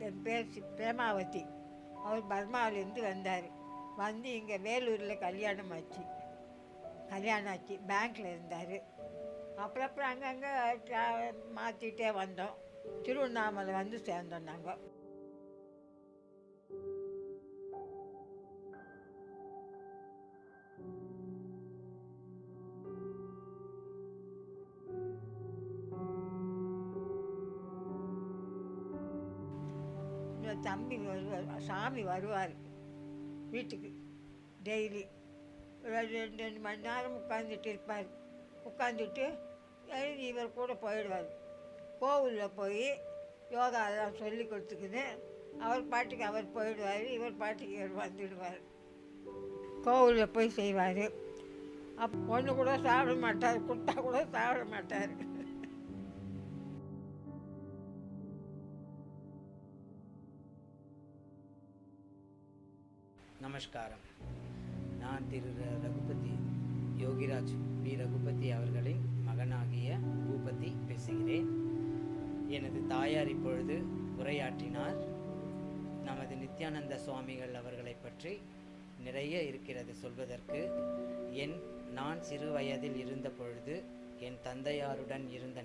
என் பேர் பிரேமாவதி. அவர் பர்மாவிலேருந்து வந்தார். வந்து இங்கே வேலூரில் கல்யாணம் ஆச்சு. பேங்க்கில் இருந்தார். அப்புறம் அங்கங்கே மாற்றிட்டே வந்தோம். திருவண்ணாமலை வந்து சேர்ந்தோம் நாங்கள். தம்பி வருவார், சாமி வருவார் வீட்டுக்கு டெய்லி. ஒரு 2 மணி நேரம் உட்காந்துட்டு இருப்பார். உட்காந்துட்டு எழுதி இவர் கூட போயிடுவார். கோவிலில் போய் யோகா எல்லாம் சொல்லி கொடுத்துக்குன்னு அவர் பாட்டுக்கு அவர் போயிடுவார். இவர் பாட்டுக்கு இவர் வந்துடுவார். கோவிலில் போய் செய்வார். ஒன்று கூட சாப்பிட மாட்டார், கொடுத்தா கூட சாப்பிட மாட்டார். நமஸ்காரம். நான் திரு ரகுபதி யோகிராஜ் பி. ரகுபதி அவர்களின் மகனாகிய பூபதி பேசுகிறேன். எனது தாயார் இப்பொழுது உரையாற்றினார். நமது நித்யானந்த சுவாமிகள் அவர்களை பற்றி நிறைய இருக்கிறது சொல்வதற்கு. நான் சிறு வயதில் இருந்த பொழுது என் தந்தையாருடன் இருந்த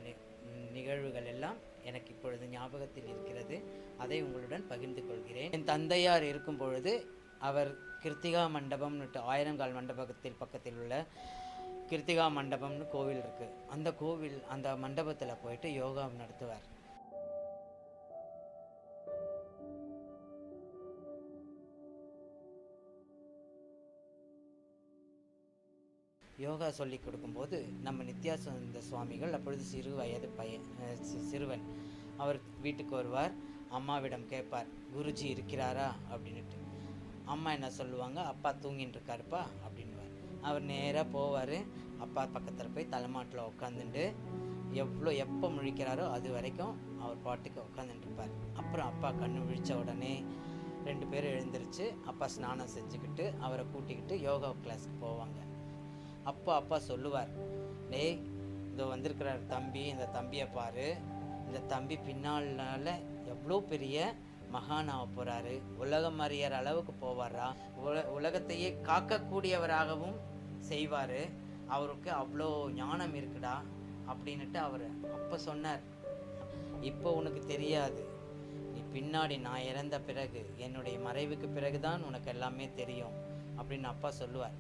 நிகழ்வுகள் எல்லாம் எனக்கு இப்பொழுது ஞாபகத்தில் இருக்கிறது. அதை உங்களுடன் பகிர்ந்து கொள்கிறேன். என் தந்தையார் இருக்கும் பொழுது அவர் கிருத்திகா மண்டபம்னு 1000 கால் மண்டபத்தில் பக்கத்தில் உள்ள கிருத்திகா மண்டபம்னு கோவில் இருக்குது. அந்த மண்டபத்தில் போயிட்டு யோகா நடத்துவார். யோகா சொல்லி கொடுக்கும்போது நம்ம நித்யானந்த சுவாமிகள் அப்பொழுது சிறு வயது சிறுவன். அவர் வீட்டுக்கு வருவார். அம்மாவிடம் கேட்பார், குருஜி இருக்கிறாரா அப்படின்ட்டு. அம்மா என்ன சொல்லுவாங்க, அப்பா தூங்கிட்டு இருக்காருப்பா அப்படின்வார். அவர் நேராக போவார். அப்பா பக்கத்தில் போய் தலைமாட்டில் உட்காந்துட்டு எப்போ முழிக்கிறாரோ அது வரைக்கும் அவர் பாட்டுக்கு உட்காந்துட்டு இருப்பார். அப்புறம் அப்பா கண்ணு விழித்த உடனே 2 பேரும் எழுந்திரிச்சு அப்பா ஸ்நானம் செஞ்சுக்கிட்டு அவரை கூட்டிக்கிட்டு யோகா கிளாஸுக்கு போவாங்க. அப்போ அப்பா சொல்லுவார், டேய் இதோ வந்திருக்கிறார் தம்பி, இந்த தம்பியை பாரு, இந்த தம்பி பின்னால எவ்வளோ பெரிய மகானாக போகிறாரு, உலகம் அறியற அளவுக்கு போவாரா, உலகத்தையே காக்கக்கூடியவராகவும் செய்வார், அவருக்கு அவ்வளோ ஞானம் இருக்குடா அப்படின்ட்டு அவர் அப்போ சொன்னார். இப்போ உனக்கு தெரியாது, நீ பின்னாடி நான் இறந்த பிறகு என்னுடைய மறைவுக்கு பிறகுதான் உனக்கு எல்லாமே தெரியும் அப்படின்னு அப்பா சொல்லுவார்.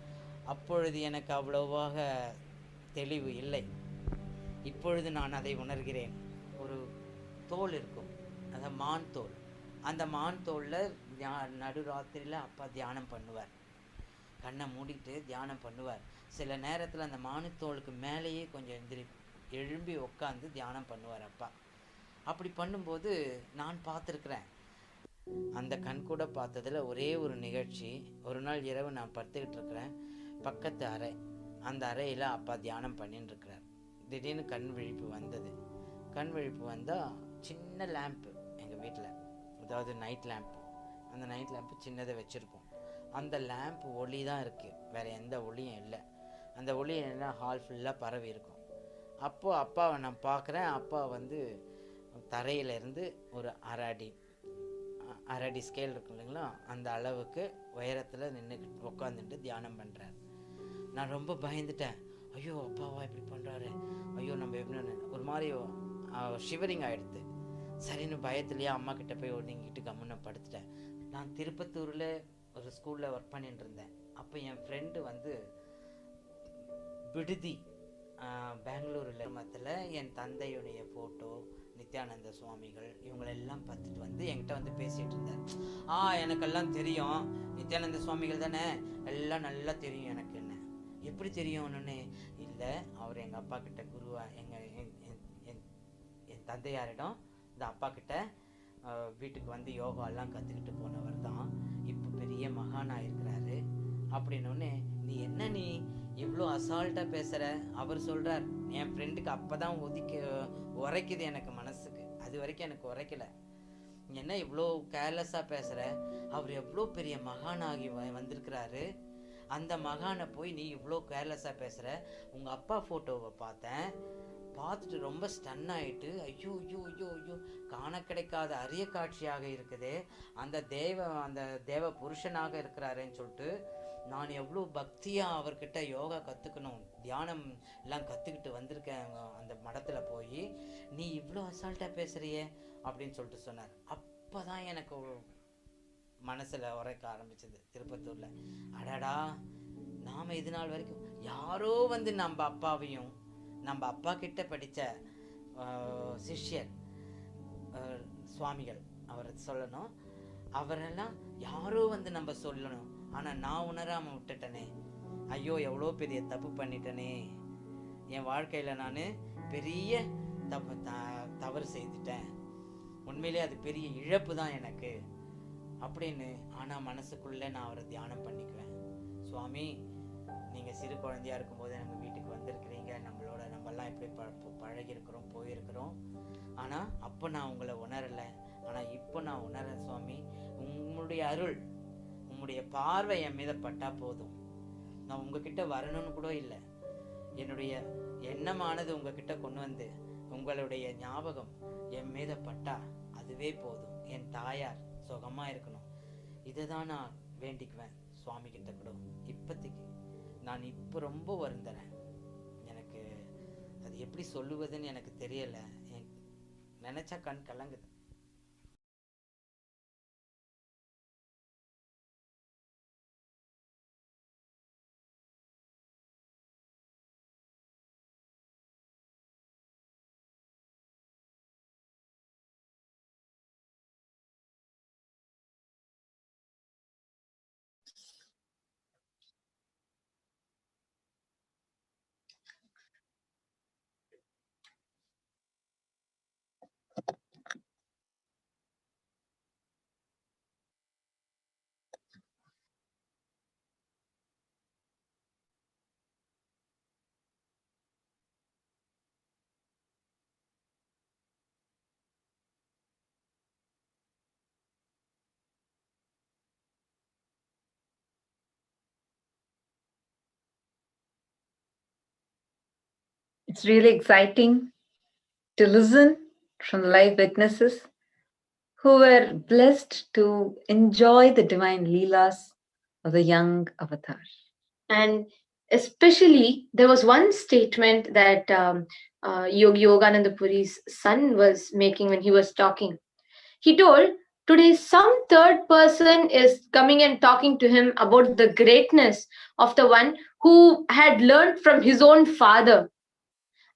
அப்பொழுது எனக்கு அவ்வளவாக தெளிவு இல்லை. இப்பொழுது நான் அதை உணர்கிறேன். ஒரு தோல் இருக்கும், அது மான் தோல். அந்த மான் தோலில் நடுராத்திரியில் அப்பா தியானம் பண்ணுவார். கண்ணை மூடிட்டு தியானம் பண்ணுவார். சில நேரத்தில் அந்த மானுத்தோலுக்கு மேலேயே கொஞ்சம் எழும்பி உட்காந்து தியானம் பண்ணுவார் அப்பா. அப்படி பண்ணும்போது நான் பார்த்துருக்குறேன். அந்த கண் கூட பார்த்ததில் ஒரே ஒரு நிகழ்ச்சி. ஒரு நாள் இரவு நான் படுத்துக்கிட்டு இருக்கிறேன். பக்கத்து அறை, அந்த அறையில் அப்பா தியானம் பண்ணின்னு இருக்கிறார். திடீர்னு கண் விழிப்பு வந்தது. கண் விழிப்பு வந்தால் சின்ன லேம்ப்பு எங்கள் வீட்டில், அதாவது நைட் லேம்ப்பு. அந்த நைட் லேம்ப்பு சின்னதை வச்சுருப்போம். அந்த லேம்ப் ஒளி தான் இருக்குது, வேறு எந்த ஒளியும் இல்லை. அந்த ஒளி என்ன ஹால் ஃபுல்லாக பரவி இருக்கும். அப்போது அப்பாவை நான் பார்க்குறேன். அப்பா தரையிலேருந்து ஒரு அரை அடி ஸ்கேல் இருக்கும் இல்லைங்களா, அந்த அளவுக்கு உயரத்தில் நின்றுக்கிட்டு உட்காந்துட்டு தியானம் பண்ணுறார். நான் ரொம்ப பயந்துட்டேன். ஐயோ அப்பாவா இப்படி பண்ணுறாரு, ஐயோ நம்ம எப்படி ஒரு மாதிரி ஷிவரிங் ஆகிடுது. சரின்னு பயத்துலேயே அம்மா கிட்ட போய் ஒதுங்கிட்டு கம்முன்னு படுத்துட்டேன். நான் திருப்பத்தூரில் ஒரு ஸ்கூலில் ஒர்க் பண்ணிட்டு இருந்தேன். அப்போ என் ஃப்ரெண்டு விடுதி பெங்களூரில் மத்தில் என் தந்தையுடைய ஃபோட்டோ, நித்யானந்த சுவாமிகள் இவங்களெல்லாம் பார்த்துட்டு என்கிட்ட பேசிகிட்டு இருந்தார். எனக்கெல்லாம் தெரியும், நித்யானந்த சுவாமிகள் தானே, எல்லாம் நல்லா தெரியும் எனக்கு. என்ன எப்படி தெரியும்னு இல்லை, அவர் எங்கள் அப்பா கிட்ட குருவா, என் தந்தையாரிடம் இந்த அப்பா கிட்ட வீட்டுக்கு யோகாலாம் கற்றுக்கிட்டு போனவர் தான், இப்போ பெரிய மகானாக இருக்கிறாரு அப்படின்னு. நீ இவ்வளோ அசால்ட்டாக பேசுகிற? அவர் சொல்கிறார், என் ஃப்ரெண்டுக்கு அப்போ தான் உரைக்குது எனக்கு மனசுக்கு, அது வரைக்கும் எனக்கு உரைக்கலை. என்ன இவ்வளோ கேர்லெஸ்ஸாக பேசுகிற? அவர் எவ்வளோ பெரிய மகானாகி வந்திருக்கிறாரு, அந்த மகானை போய் நீ இவ்வளோ கேர்லெஸ்ஸாக பேசுகிற? உங்கள் அப்பா ஃபோட்டோவை பார்த்தேன், பார்த்துட்டு ரொம்ப ஸ்டன் ஆயிட்டு, ஐயோ ஐயோ ஐயோ ஐயோ, காண கிடைக்காத அரிய காட்சியாக இருக்குதே, அந்த தேவ புருஷனாக இருக்கிறாரேன்னு சொல்லிட்டு, நான் எவ்வளோ பக்தியாக அவர்கிட்ட யோகா கற்றுக்கணும், தியானம் எல்லாம் கற்றுக்கிட்டு வந்திருக்கேன் அந்த மடத்தில் போய், நீ இவ்வளோ அசால்ட்டாக பேசுகிறியே அப்படின்னு சொல்லிட்டு சொன்னார். அப்போ தான் எனக்கு மனசில் உரைக்க ஆரம்பிச்சது திருப்பத்தூரில், அடடா நாம் இது நாள் வரைக்கும் யாரோ வந்து நம்ம அப்பாவையும், நம்ம அப்பா கிட்ட படித்த சிஷ்யர் சுவாமிகள் அவரை சொல்லணும், அவரெல்லாம் யாரோ வந்து நம்ம சொல்லணும், ஆனால் நான் உணராமல் விட்டுட்டனே, ஐயோ எவ்வளோ பெரிய தப்பு பண்ணிட்டனே, என் வாழ்க்கையில் நான் பெரிய தவறு செய்துட்டேன், உண்மையிலே அது பெரிய இழப்பு தான் எனக்கு அப்படின்னு. ஆனால் மனசுக்குள்ளே நான் அவரை தியானம் பண்ணிக்குவேன், சுவாமி நீங்கள் சிறு குழந்தையாக இருக்கும்போது நம்ம வீட்டுக்கு வந்திருக்கிறீங்க, நம்மெல்லாம் எப்படி பழகிருக்கிறோம் போயிருக்கிறோம், ஆனால் அப்போ நான் உங்களை உணரலை, ஆனால் இப்போ நான் உணரேன் சுவாமி, உங்களுடைய அருள், உங்களுடைய பார்வை என் மீத பட்டா போதும், நான் உங்ககிட்ட வரணும்னு கூட இல்லை, என்னுடைய எண்ணமானது உங்ககிட்ட கொண்டு வந்து உங்களுடைய ஞாபகம் என் மீத பட்டா அதுவே போதும், என் தாயார் சுகமாக இருக்கணும், இதை தான் நான் வேண்டிக்குவேன் சுவாமி கிட்ட கூட. இப்போதைக்கு நான் இப்போ ரொம்ப வருந்துறேன், எனக்கு அது எப்படி சொல்லுவதுன்னு எனக்கு தெரியலை, நினச்சா கண் கலங்குது. It's really exciting to listen from live witnesses who were blessed to enjoy the divine leelas of the young avatar. And especially, there was one statement that Yogi Yogananda Puri's son was making when he was talking. He told, today some third person is coming and talking to him about the greatness of the one who had learned from his own father.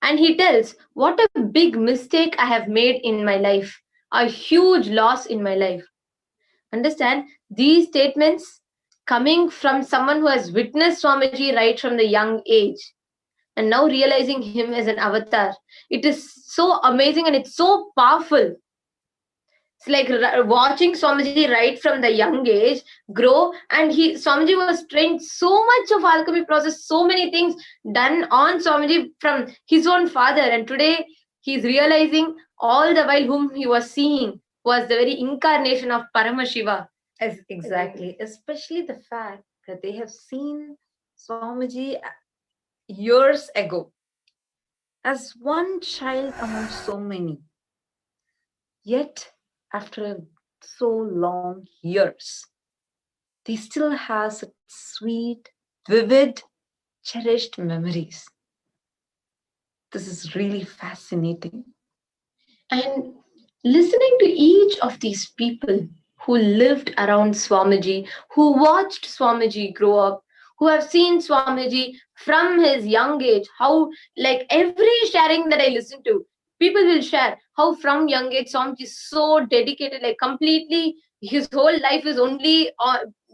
And he tells, what a big mistake I have made in my life, a huge loss in my life. Understand, these statements coming from someone who has witnessed Swamiji right from the young age and now realizing him as an avatar. It is so amazing and it's so powerful. It's like watching Swamiji right from the young age grow, and Swamiji was trained so much of alchemy process, so many things done on Swamiji from his own father, and today he's realizing all the while whom he was seeing was the very incarnation of Paramashiva. Exactly, especially the fact that they have seen Swamiji years ago as one child among so many. Yet, after so long years, they still have such sweet, vivid, cherished memories. This is really fascinating. And listening to each of these people who lived around Swamiji, who watched Swamiji grow up, who have seen Swamiji from his young age, how like every sharing that I listen to, people will share how from young age Swamiji is so dedicated, like completely his whole life is only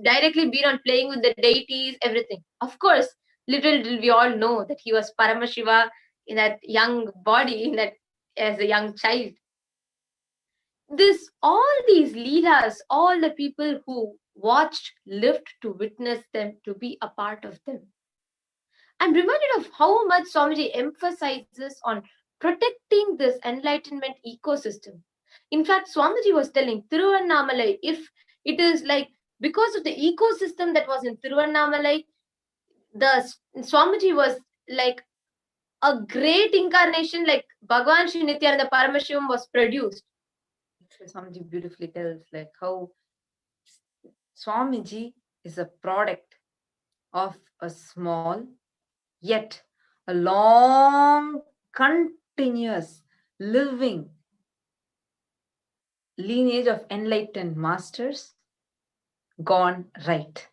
directly been on playing with the deities, everything. Of course, little did we all know that he was Paramashiva in that young body, in that as a young child. All these leelas, all the people who watched, lived to witness them, to be a part of them. I'm reminded of how much Swamiji emphasizes on protecting this enlightenment ecosystem. In fact, Swamiji was telling Tiruvannamalai, if it is like because of the ecosystem that was in Tiruvannamalai, the Swamiji was like a great incarnation like Bhagavan Sri Nithyananda Paramashivam was produced. Swamiji beautifully tells like how Swamiji is a product of a small yet a long, continuous, living lineage of enlightened masters gone right.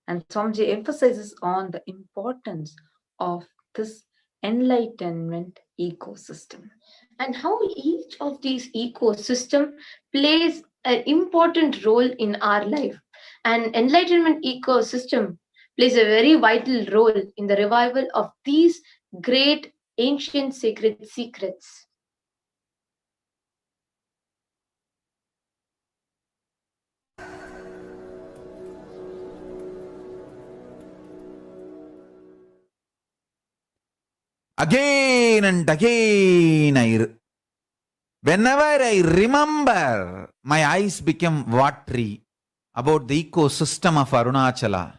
And Swamiji emphasizes on the importance of this enlightenment ecosystem. And how each of these ecosystem plays an important role in our life. And enlightenment ecosystem plays a very vital role in the revival of these great ancient sacred secrets. Again and again, whenever I remember, my eyes become watery about the ecosystem of Arunachala.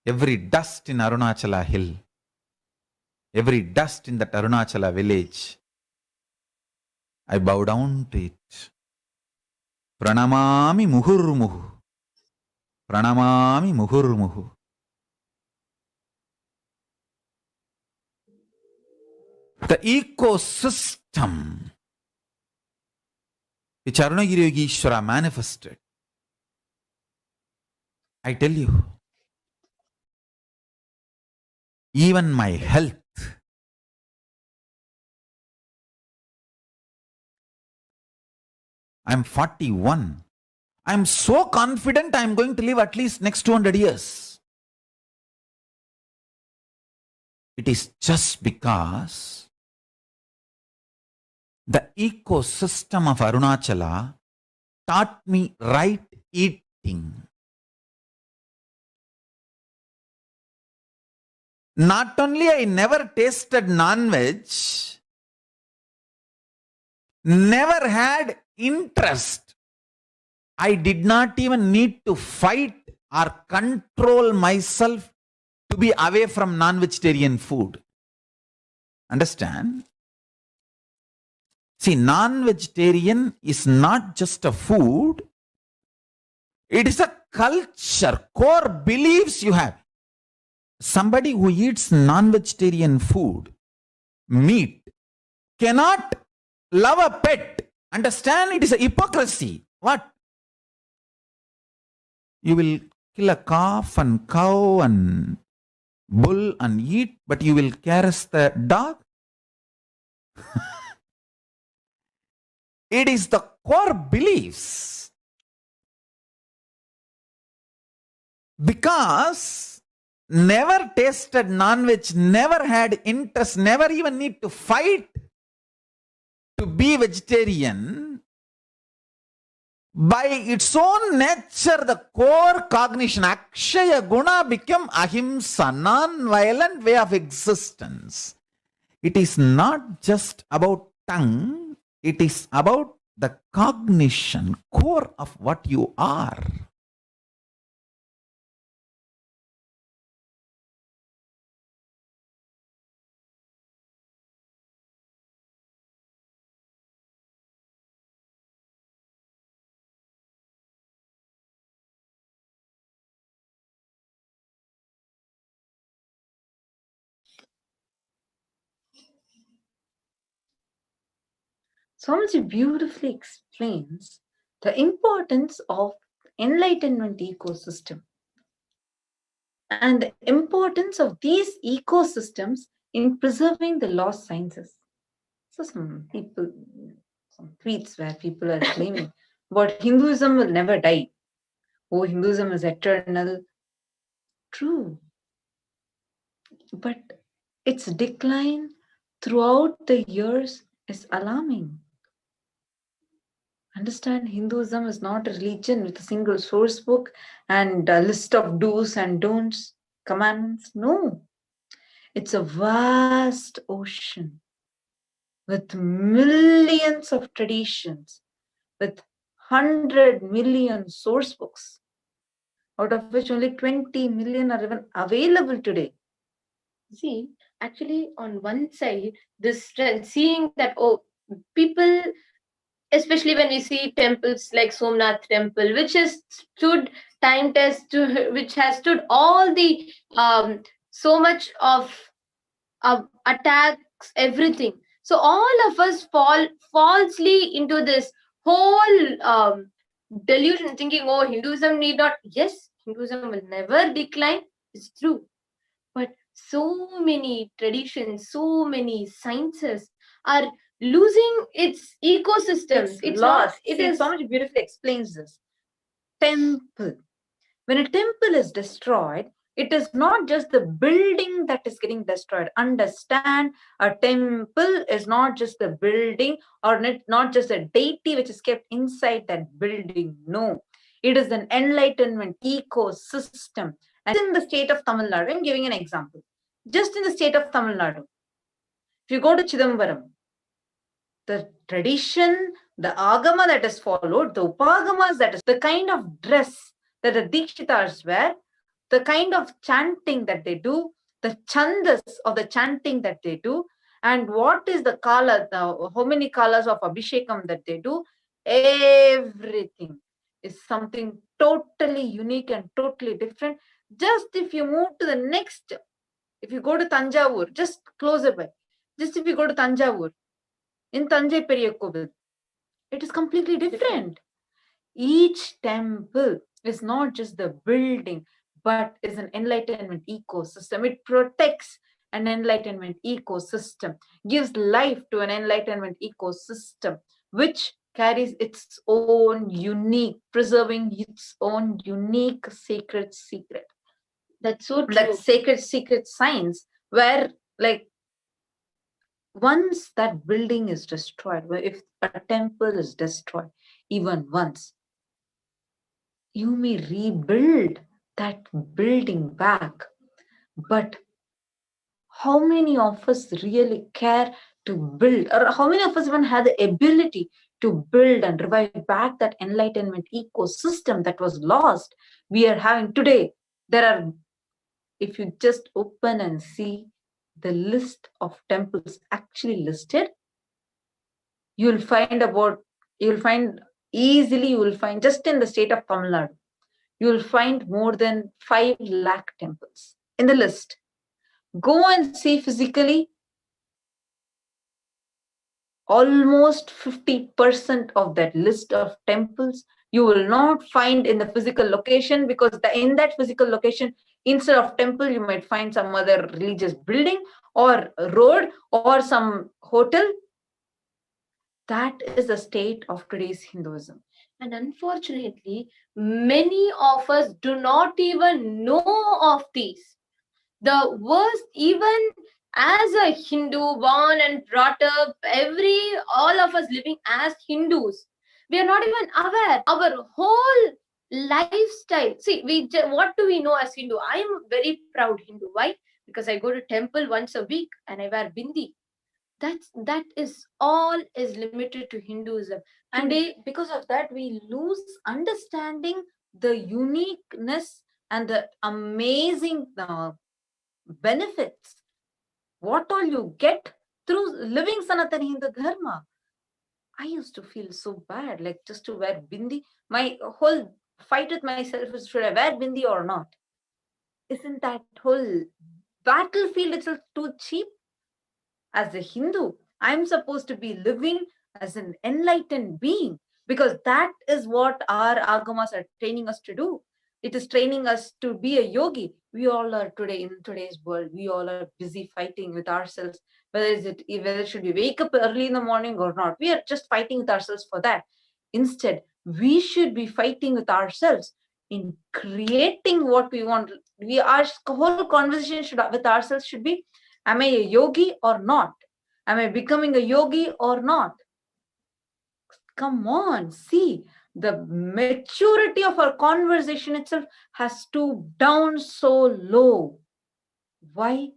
Every dust in Arunachala hill, every dust in that Arunachala village, I bow down to it. Pranamami muhurmuhu. Pranamami muhurmuhu. The ecosystem which Arunagiri Yogeshwara manifested, I tell you, even my health, I'm 41. I'm so confident I'm going to live at least next 200 years. It is just because the ecosystem of Arunachala taught me right eating. Not only I never tasted non-veg, never had interest. I did not even need to fight or control myself to be away from non-vegetarian food. Understand? See, non-vegetarian is not just a food. It is a culture, core beliefs you have. Somebody who eats non-vegetarian food, meat, cannot love a pet. Understand? It is a hypocrisy. What? You will kill a calf and cow and bull and eat, but you will caress the dog? It is the core beliefs. Because never tasted non-veg, never had interest, never even need to fight to be vegetarian, by its own nature, the core cognition, Akshaya Guna, became ahimsa, non-violent way of existence. It is not just about tongue, it is about the cognition, core of what you are. Swamiji beautifully explains the importance of enlightenment ecosystem and the importance of these ecosystems in preserving the lost sciences. So some tweets where people are claiming about Hinduism will never die. Oh, Hinduism is eternal. True. But its decline throughout the years is alarming. Understand, Hinduism is not a religion with a single source book and a list of do's and don'ts, commandments. No. It's a vast ocean with millions of traditions, with 100 million source books, out of which only 20 million are even available today. See, actually, on one side, this strength, seeing that, oh, people, especially when we see temples like Somnath Temple, which has stood time test, which has stood all the so much of attacks, everything. So all of us fall falsely into this whole delusion, thinking, oh, Hinduism need not. Yes, Hinduism will never decline. It's true, but so many traditions, so many sciences are losing its ecosystems. It's not. lost. It See, is. Swamiji beautifully explains this. Temple. When a temple is destroyed, it is not just the building that is getting destroyed. Understand, a temple is not just the building or not just a deity which is kept inside that building. No, it is an enlightenment ecosystem. And in the state of Tamil Nadu, I'm giving an example. Just in the state of Tamil Nadu, if you go to Chidambaram, the tradition, the agama that is followed, the upagamas, that is the kind of dress that the Dikshitas wear, the kind of chanting that they do, the chandas of the chanting that they do, and what is the kala, how many kalas of abhishekam that they do, everything is something totally unique and totally different. Just if you move to the next, if you go to Tanjavur, just closer by, just if you go to Tanjavur, in Tanjai Periya Kovil, it is completely different. Each temple is not just the building, but is an enlightenment ecosystem. It protects an enlightenment ecosystem, gives life to an enlightenment ecosystem, which carries its own unique, preserving its own unique sacred secret. That's so true. That sacred secret science, where like once that building is destroyed, if a temple is destroyed, even once, you may rebuild that building back. But how many of us really care to build, or how many of us even have the ability to build and revive back that enlightenment ecosystem that was lost? We are having today, there are, if you just open and see the list of temples actually listed, you'll find easily, you will find just in the state of Tamil Nadu, you will find more than 5 lakh temples in the list. Go and see physically, almost 50% of that list of temples you will not find in the physical location, because in that physical location, instead of temple, you might find some other religious building or road or some hotel. That is the state of today's Hinduism. And unfortunately, many of us do not even know of these. The worst, even as a Hindu, born and brought up, all of us living as Hindus, we are not even aware. Our whole lifestyle. See, what do we know as Hindu? I am a very proud Hindu. Why? Because I go to temple once a week and I wear bindi. That is all is limited to Hinduism. And Today, because of that, we lose understanding the uniqueness and the amazing benefits, what all you get through living Sanatani Hindu Dharma. I used to feel so bad, like just to wear bindi. My whole fight with myself is, should I wear bindi or not? Isn't that whole battlefield itself too cheap? As a Hindu, I'm supposed to be living as an enlightened being, because that is what our agamas are training us to do. It is training us to be a yogi. We all are today, in today's world, we all are busy fighting with ourselves, whether should we wake up early in the morning or not. We are just fighting with ourselves for that. Instead, we should be fighting with ourselves in creating what we want. Our whole conversation with ourselves should be, am I a yogi or not? Am I becoming a yogi or not? Come on, see, the maturity of our conversation itself has stooped down so low. Why?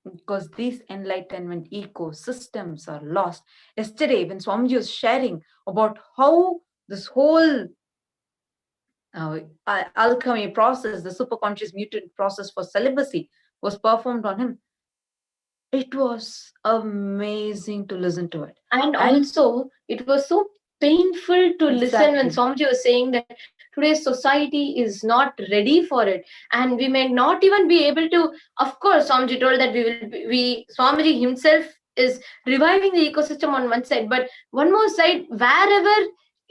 Because these enlightenment ecosystems are lost. Yesterday, when Swamiji was sharing about how this whole alchemy process, the superconscious mutant process for celibacy was performed on him, It was amazing to listen to it. And also, it was so painful to listen when Swamiji was saying that today's society is not ready for it, and we may not even be able to. Of course, Swamiji told that Swamiji himself is reviving the ecosystem on one side, but one more side, wherever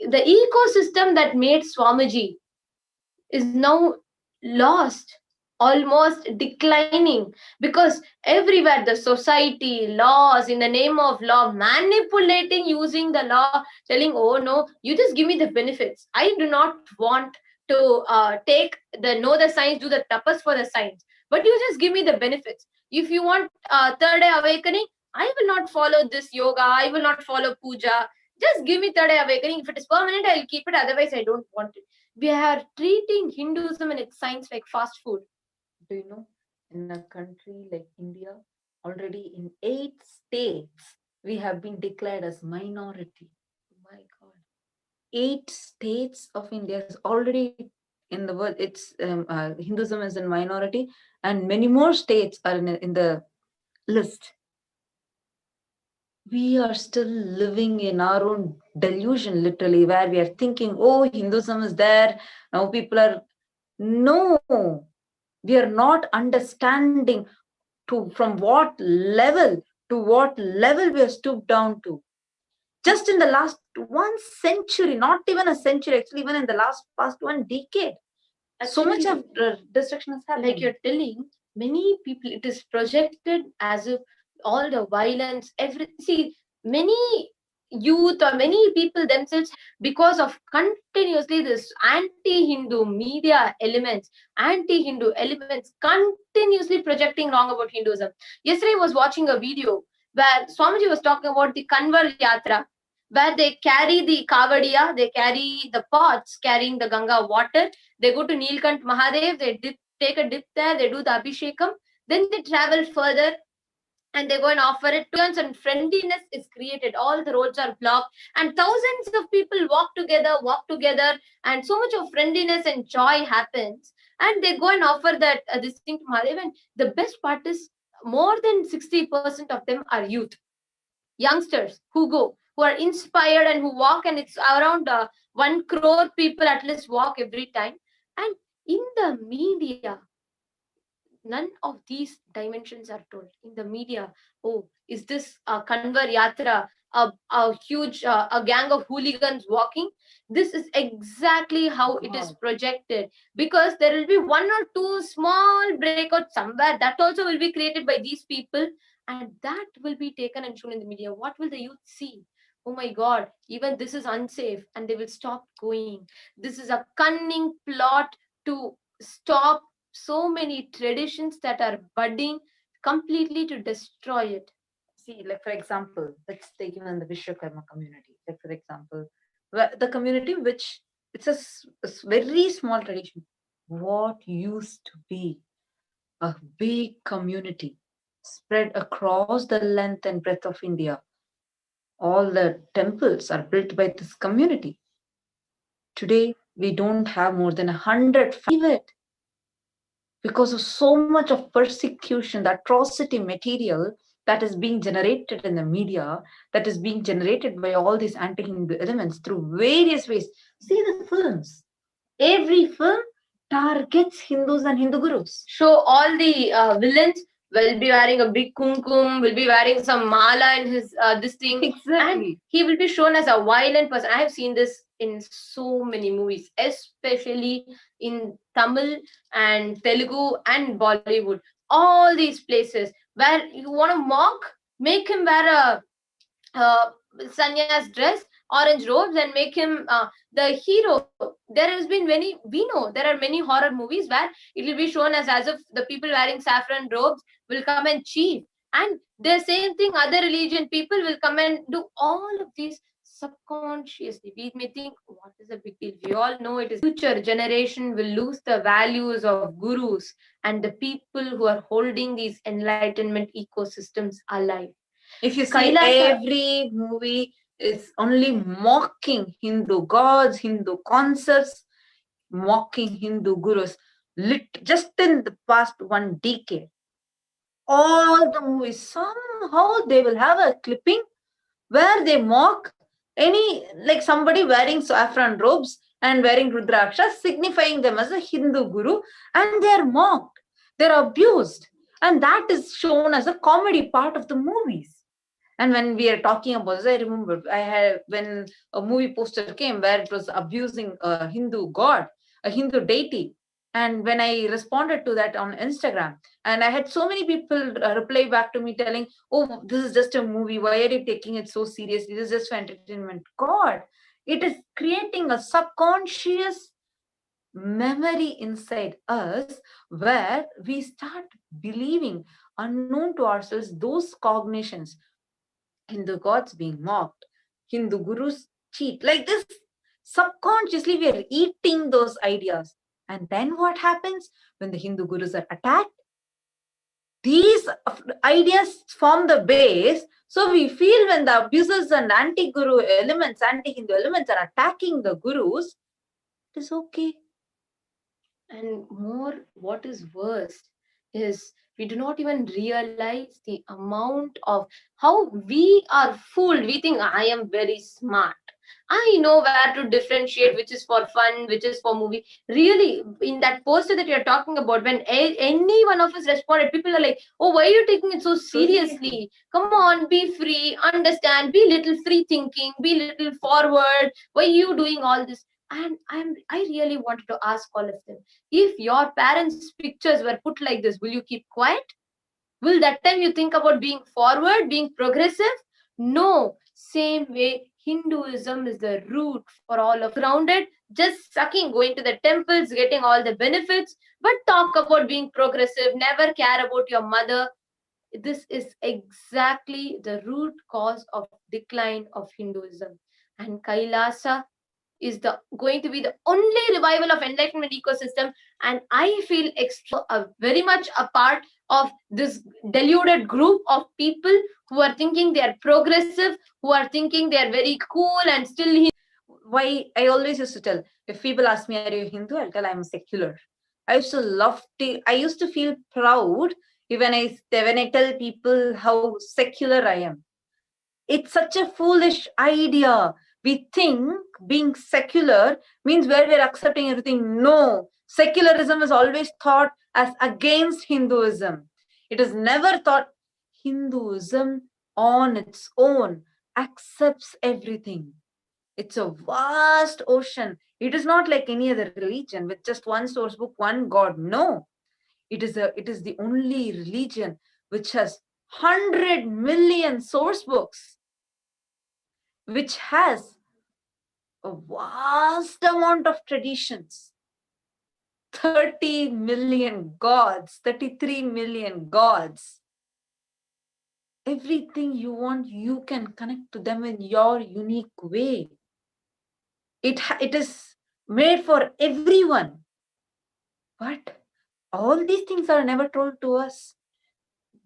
the ecosystem that made Swamiji is now lost, almost declining, because everywhere the society, laws, in the name of law, manipulating, using the law, telling, oh no, you just give me the benefits. I do not want to take the know the science, do the tapas for the science, but you just give me the benefits. If you want third eye awakening, I will not follow this yoga, I will not follow puja. Just give me third eye awakening. If it is permanent, I'll keep it. Otherwise, I don't want it. We are treating Hinduism and its science like fast food. Do you know, in a country like India, already in 8 states, we have been declared as minority. Oh my God. 8 states of India is already in the world. It's Hinduism is in minority, and many more states are in the list. We are still living in our own delusion, literally, where we are thinking, oh, Hinduism is there. Now people are, no, we are not understanding from what level to what level we are stooped down to. Just in the last 1 century, not even a century, actually, even in the past 1 decade, so much of destruction has happened. Like you're telling, many people, it is projected as if all the violence, many youth or many people themselves, because of continuously this anti-Hindu media elements, anti-Hindu elements continuously projecting wrong about Hinduism. Yesterday I was watching a video where Swamiji was talking about the Kanvar Yatra, where they carry the Kavadiya, they carry the pots carrying the Ganga water, they go to Nilkant Mahadev, they take a dip there, they do the Abhishekam, then they travel further and they go and offer it. And friendliness is created. All the roads are blocked and thousands of people walk together, and so much of friendliness and joy happens. And they go and offer that this thing to Mahadev. And the best part is, more than 60% of them are youth, youngsters who are inspired and who walk, and it's around 1 crore people at least walk every time. And in the media, none of these dimensions are told. In the media, oh, is this Kanvar Yatra, a huge a gang of hooligans walking? This is exactly how it is projected, because there will be 1 or 2 small breakouts somewhere that also will be created by these people, and that will be taken and shown in the media. What will the youth see? Oh my God, even this is unsafe, and they will stop going. This is a cunning plot to stop so many traditions that are budding, completely to destroy it. See, like for example, let's take even the Vishwakarma community. Like for example, the community which it's a very small tradition. What used to be a big community spread across the length and breadth of India. All the temples are built by this community. Today, we don't have more than 100. Because of so much of persecution, the atrocity material that is being generated in the media, that is being generated by all these anti-Hindu elements through various ways. See the films. Every film targets Hindus and Hindu gurus. So all the villains will be wearing a big kumkum, will be wearing some mala in his this thing. Exactly. And he will be shown as a violent person. I have seen this in so many movies, especially in Tamil and Telugu and Bollywood. All these places where you want to mock, make him wear a sannyas dress, orange robes, and make him the hero. There has been we know there are many horror movies where it will be shown as if the people wearing saffron robes will come and cheat. And the same thing, other religion people will come and do all of these subconsciously. We may think, what is the big deal? We all know it is. Future generation will lose the values of gurus and the people who are holding these enlightenment ecosystems alive. If you see, every movie is only mocking Hindu gods, Hindu concepts, mocking Hindu gurus. Just in the past 1 decade, all the movies, somehow they will have a clipping where they mock any, like somebody wearing saffron robes and wearing rudrakshas, signifying them as a Hindu guru, and they are mocked, they're abused, and that is shown as a comedy part of the movies. And when we are talking about this, I remember when a movie poster came where it was abusing a Hindu god, a Hindu deity. And when I responded to that on Instagram, and I had so many people reply back to me telling, "Oh, this is just a movie. Why are you taking it so seriously? This is just for entertainment." God, it is creating a subconscious memory inside us where we start believing, unknown to ourselves, those cognitions. Hindu gods being mocked, Hindu gurus cheat. Like this, subconsciously, we are eating those ideas. And then what happens when the Hindu gurus are attacked? These ideas form the base. So we feel when the abusers and anti-guru elements, anti-Hindu elements are attacking the gurus, it is okay. And more, what is worse is we do not even realize the amount of how we are fooled. We think I am very smart. I know where to differentiate which is for fun, which is for movie. Really, in that poster that you're talking about, when any one of us responded, people are like, "Oh, why are you taking it so seriously? Come on, be free, understand, be little free thinking, be little forward. Why are you doing all this?" And I really wanted to ask all of them, if your parents' pictures were put like this, will you keep quiet? Will that time you think about being forward, being progressive? No. Same way, Hinduism is the root for all of grounded, just sucking, going to the temples, getting all the benefits, but talk about being progressive, never care about your mother. This is exactly the root cause of decline of Hinduism. And Kailasa is going to be the only revival of enlightenment ecosystem, and I feel very much a part of this deluded group of people who are thinking they are progressive, who are thinking they are very cool and still. Why I always used to tell, if people ask me, "Are you Hindu?" I'll tell I'm secular. I used to feel proud when I tell people how secular I am. It's such a foolish idea. We think being secular means where we're accepting everything. No, secularism is always thought as against Hinduism. It is never thought. Hinduism on its own accepts everything. It's a vast ocean. It is not like any other religion with just one source book, one God. No, it is the only religion which has 100 million source books, which has a vast amount of traditions, 30 million gods, 33 million gods. Everything you want, you can connect to them in your unique way. It is made for everyone. But all these things are never told to us.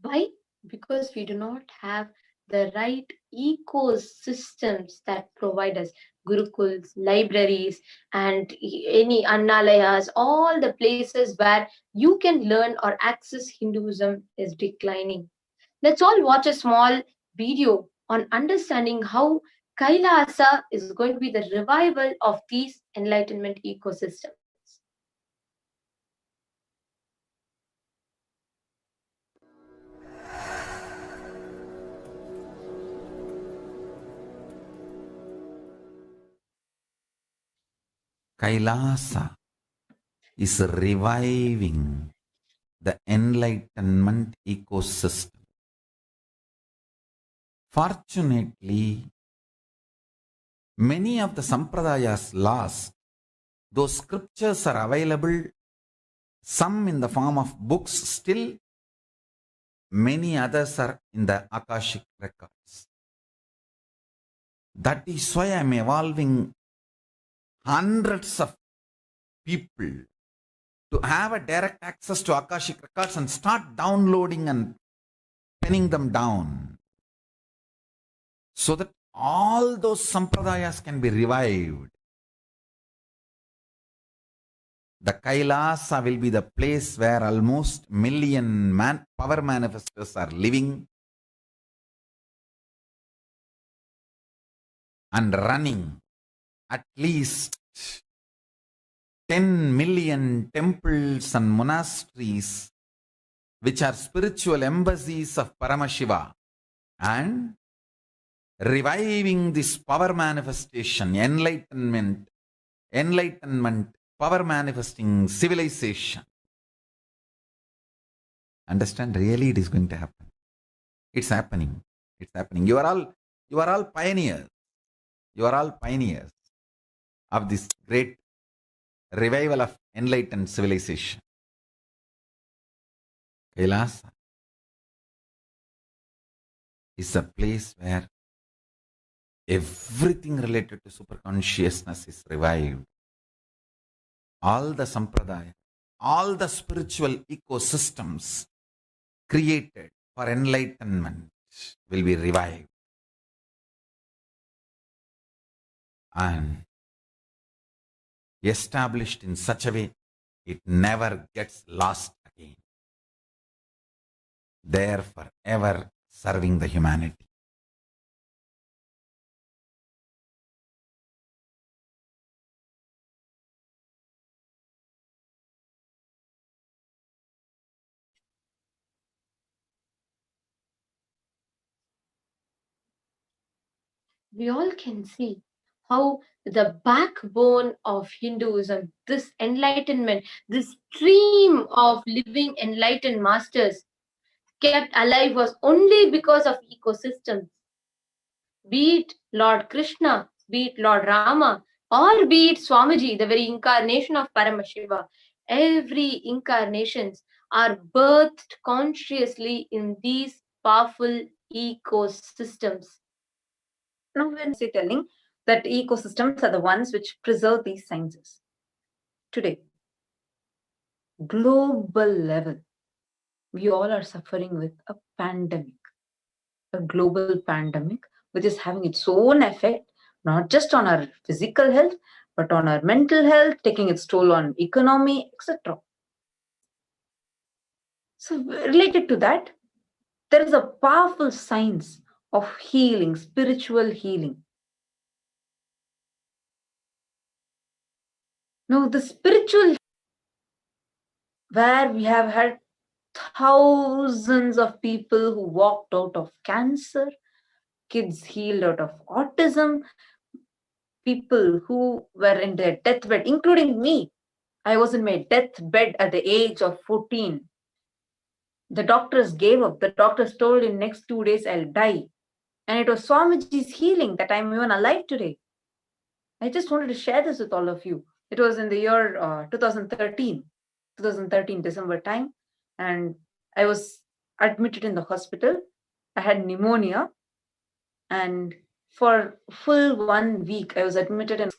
Why? Because we do not have the right ecosystems that provide us gurukuls, libraries, and any annalayas, all the places where you can learn or access Hinduism is declining. Let's all watch a small video on understanding how Kailasa is going to be the revival of these enlightenment ecosystems. Kailasa is reviving the enlightenment ecosystem. Fortunately, many of the Sampradayas lost. Those scriptures are available, some in the form of books still, many others are in the Akashic records. That is why I am evolving hundreds of people to have a direct access to Akashic records and start downloading and penning them down, so that all those sampradayas can be revived. The Kailasa will be the place where almost million power manifestors are living and running. At least 10 million temples and monasteries, which are spiritual embassies of Paramashiva, and reviving this power manifestation, enlightenment, power manifesting civilization. Understand? Really, it is going to happen. It's happening. It's happening. You are all pioneers. You are all pioneers of this great revival of enlightened civilization. Kailasa is a place where everything related to superconsciousness is revived. All the sampradaya, all the spiritual ecosystems created for enlightenment will be revived. And established in such a way, it never gets lost again. There forever serving the humanity. We all can see how the backbone of Hinduism, this enlightenment, this stream of living enlightened masters kept alive was only because of ecosystems. Be it Lord Krishna, be it Lord Rama, or be it Swamiji, the very incarnation of Paramashiva, every incarnations are birthed consciously in these powerful ecosystems. Now we're telling that ecosystems are the ones which preserve these sciences. Today, global level, we all are suffering with a pandemic, a global pandemic, which is having its own effect, not just on our physical health, but on our mental health, taking its toll on economy, etc. So related to that, there is a powerful science of healing, spiritual healing. Now, the spiritual, where we have had thousands of people who walked out of cancer, kids healed out of autism, people who were in their deathbed, including me. I was in my deathbed at the age of 14. The doctors gave up. The doctors told in next 2 days I'll die. And it was Swamiji's healing that I'm even alive today. I just wanted to share this with all of you. It was in the year 2013 December time, and I was admitted in the hospital. I had pneumonia, and for full 1 week I was admitted, and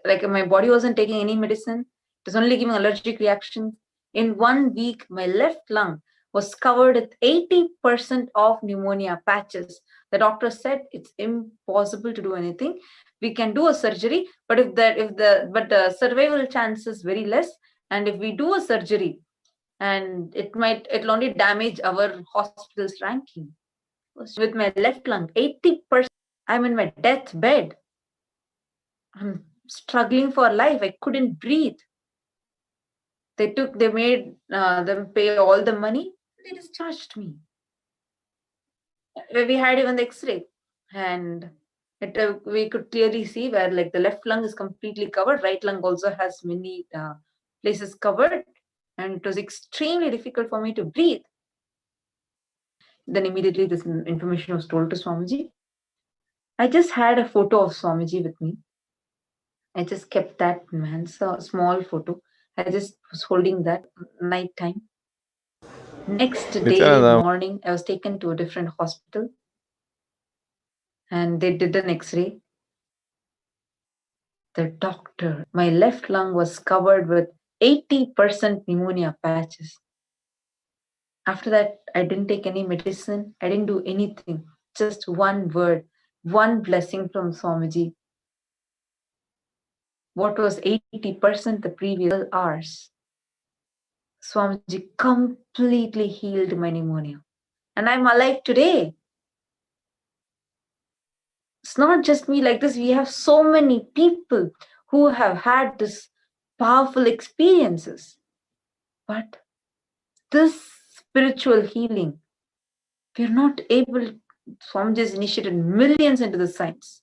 like my body wasn't taking any medicine. It was only giving allergic reactions. In 1 week, my left lung was covered with 80% of pneumonia patches. The doctor said it's impossible to do anything. We can do a surgery, but the survival chance is very less. And if we do a surgery, and it'll only damage our hospital's ranking. With my left lung, 80%, I'm in my deathbed. I'm struggling for life. I couldn't breathe. They made them pay all the money. They discharged me. We had even the X-ray, and we could clearly see where like the left lung is completely covered. Right lung also has many places covered, and it was extremely difficult for me to breathe. Then immediately this information was told to Swamiji. I just had a photo of Swamiji with me. I just kept that in my hands, a small photo. I just was holding that night time. Next day morning, I was taken to a different hospital, and they did an X-ray. The doctor, my left lung was covered with 80% pneumonia patches. After that, I didn't take any medicine. I didn't do anything. Just one word, one blessing from Swamiji. what was 80% the previous hours. Swamiji completely healed my pneumonia. And I'm alive today. It's not just me like this. We have so many people who have had this powerful experiences. But this spiritual healing, we're not able. Swamiji has initiated millions into the science.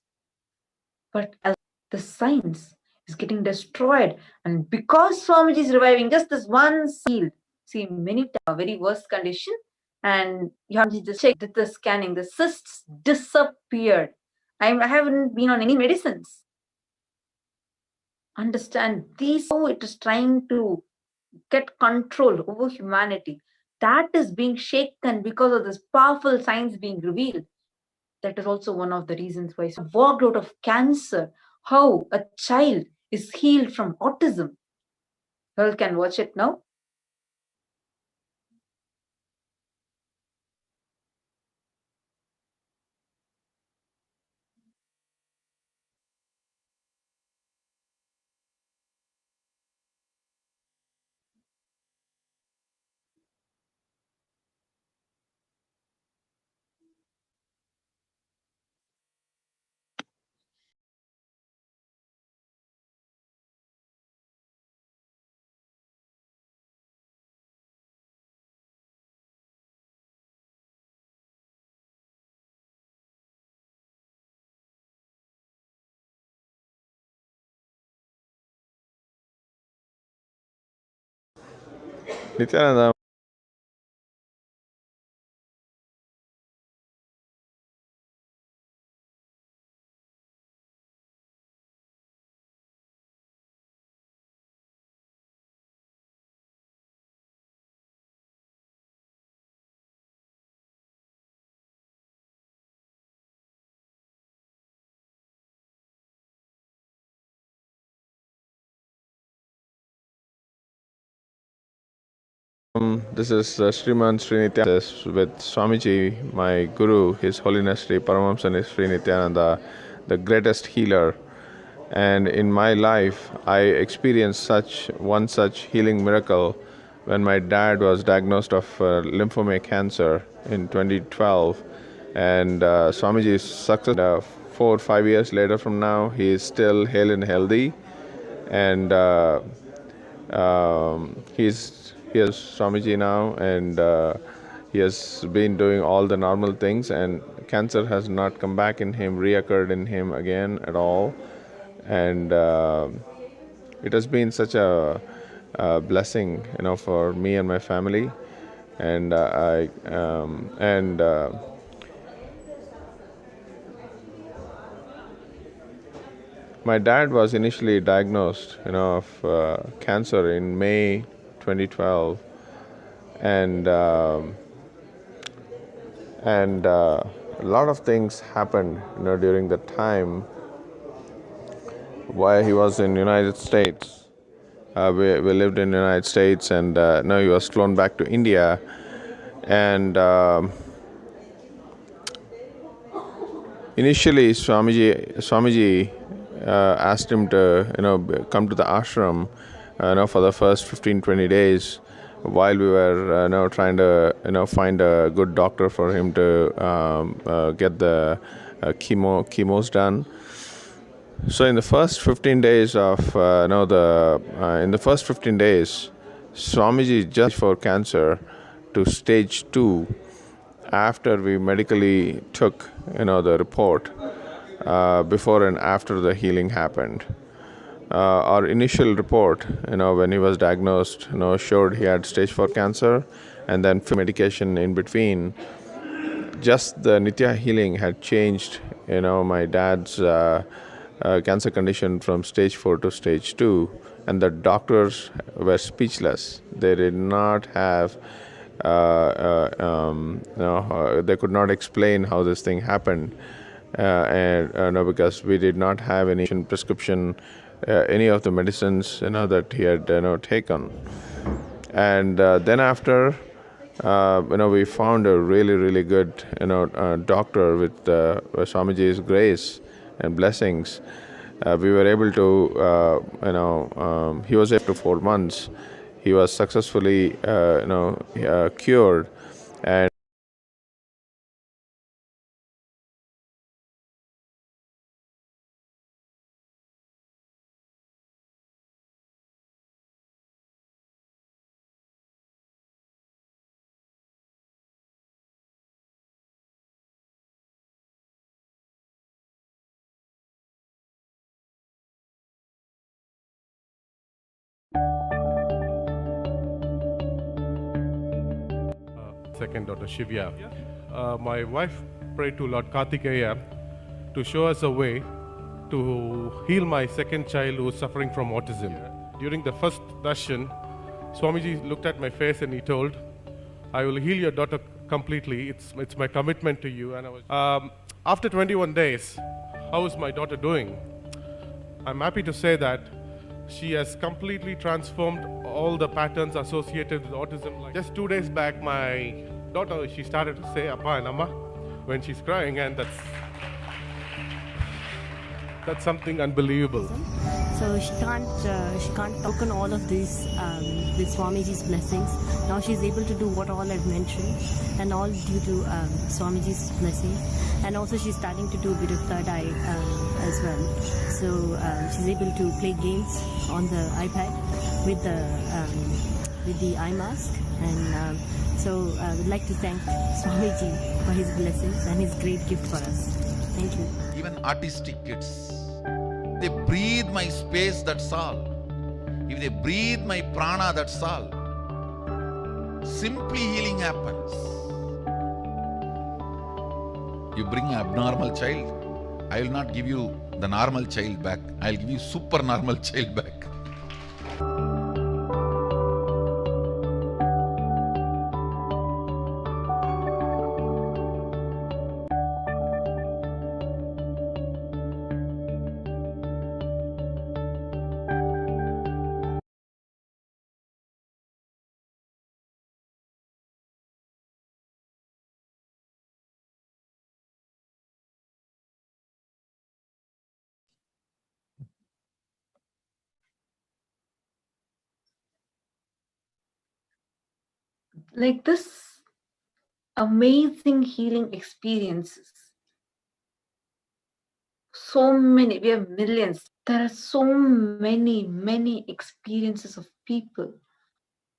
But as the science is getting destroyed, and because Swamiji is reviving just this one seed, see many times very worst condition, and Swamiji just checked, did the scanning, the cysts disappeared. I haven't been on any medicines. Understand these, how it is trying to get control over humanity. That is being shaken because of this powerful science being revealed. That is also one of the reasons why I walked out of cancer. How a child is healed from autism. You all can watch it now. Nithyananda. This is Sriman Sri Nithyananda with Swamiji, my Guru, His Holiness Sri Paramahamsa Sri Nithyananda, the greatest healer. And in my life, I experienced one such healing miracle when my dad was diagnosed of lymphoma cancer in 2012. And Swamiji's success, 4 or 5 years later from now, he is still hale and healthy. And he is Swamiji now, and he has been doing all the normal things, and cancer has not come back in him, reoccurred in him again at all. And it has been such a blessing, for me and my family. And my dad was initially diagnosed, of cancer in May 2012, and a lot of things happened, during the time while he was in United States. We lived in the United States, and now he was flown back to India, and initially Swamiji asked him to come to the ashram for the first 15-20 days while we were trying to find a good doctor for him to get the chemos done. So in the first 15 days of in the first 15 days, Swamiji just for cancer to stage 2 after we medically took the report before and after the healing happened. Our initial report, when he was diagnosed, showed he had stage 4 cancer, and then medication in between. Just the Nithya healing had changed, my dad's cancer condition from stage 4 to stage 2, and the doctors were speechless. They did not have, they could not explain how this thing happened, because we did not have any prescription, any of the medicines that he had taken. And then after, we found a really good doctor with Swamiji's grace and blessings. we were able to, he was able to 4 months. He was successfully, cured, and second daughter Shivya. My wife prayed to Lord Kartikeya to show us a way to heal my second child who is suffering from autism. During the first darshan, Swamiji looked at my face and he told, "I will heal your daughter completely. It's my commitment to you." And I was, after 21 days, how is my daughter doing? I'm happy to say that she has completely transformed all the patterns associated with autism. Like just 2 days back, my daughter, she started to say Appa and Amma when she's crying, and that's something unbelievable. So she can't talk on all of this with Swamiji's blessings. Now she's able to do what all I've mentioned, and all due to Swamiji's blessings. And also she's starting to do a bit of third eye as well. So she's able to play games on the iPad with the eye mask. And so I would like to thank Swamiji for his blessings and his great gift for us. Thank you. Even autistic kids, they breathe my space, that's all. If they breathe my prana, that's all. Simply healing happens. You bring an abnormal child, I will not give you the normal child back. I will give you super normal child back. Like this amazing healing experiences. So many, we have millions. There are so many experiences of people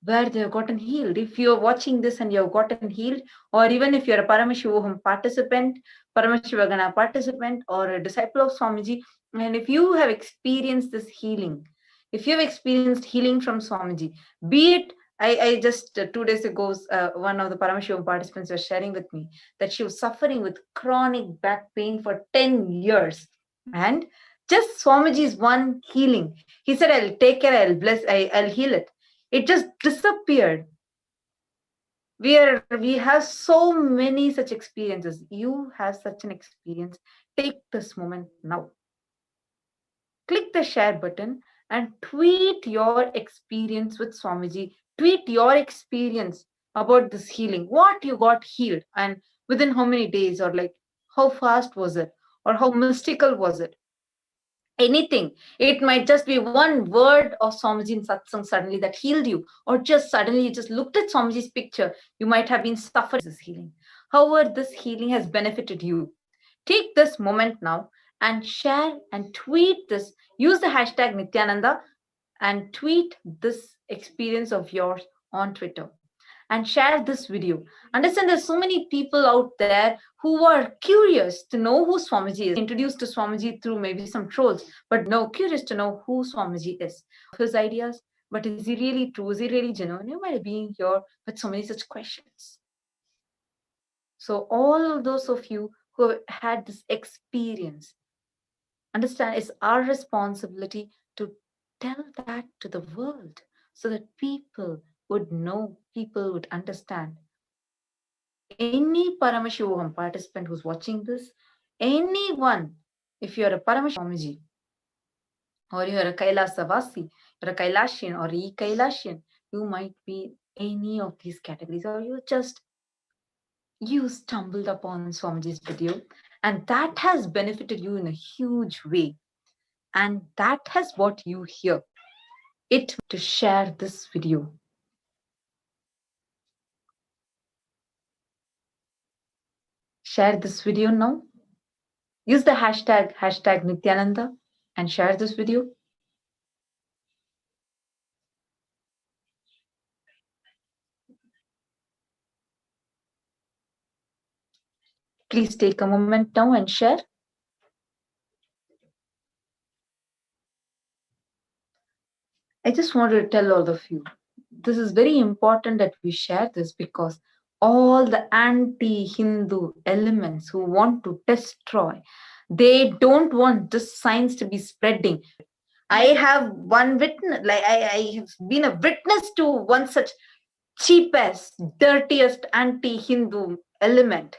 where they have gotten healed. If you're watching this and you have gotten healed, or even if you're a Paramashivoham participant, Paramashivagana participant, or a disciple of Swamiji, and if you have experienced this healing, if you have experienced healing from Swamiji, be it, I just 2 days ago, one of the Paramashivoham participants was sharing with me that she was suffering with chronic back pain for 10 years. And just Swamiji's one healing. He said, I'll take care, I'll bless, I'll heal it. It just disappeared. We have so many such experiences. You have such an experience. Take this moment now. Click the share button and tweet your experience with Swamiji. Tweet your experience about this healing. What you got healed, and within how many days, or like how fast was it, or how mystical was it? Anything. It might just be one word of Swamiji in Satsang suddenly that healed you, or just suddenly you just looked at Swamiji's picture. You might have been suffering this healing. However, this healing has benefited you. Take this moment now and share and tweet this. Use the hashtag Nithyananda and tweet this experience of yours on Twitter. And share this video. Understand there's so many people out there who are curious to know who Swamiji is. Introduced to Swamiji through maybe some trolls, but no, curious to know who Swamiji is. His ideas, but is he really true? Is he really genuine? You might be here with so many such questions. So all those of you who have had this experience, understand it's our responsibility to tell that to the world so that people would know, people would understand. Any Paramashivoham participant who's watching this, anyone, if you're a Paramashivoham, or you're a KAILASA Vasi, you're a Kailashian or e-Kailashian, you might be any of these categories, or you stumbled upon Swamiji's video, and that has benefited you in a huge way. And that is what you hear. It to share this video. Share this video now. Use the hashtag Nithyananda and share this video. Please take a moment now and share. I just wanted to tell all of you, this is very important that we share this, because all the anti-Hindu elements who want to destroy, they don't want this science to be spreading. I have one witness, like I have been a witness to one such cheapest, dirtiest anti-Hindu element,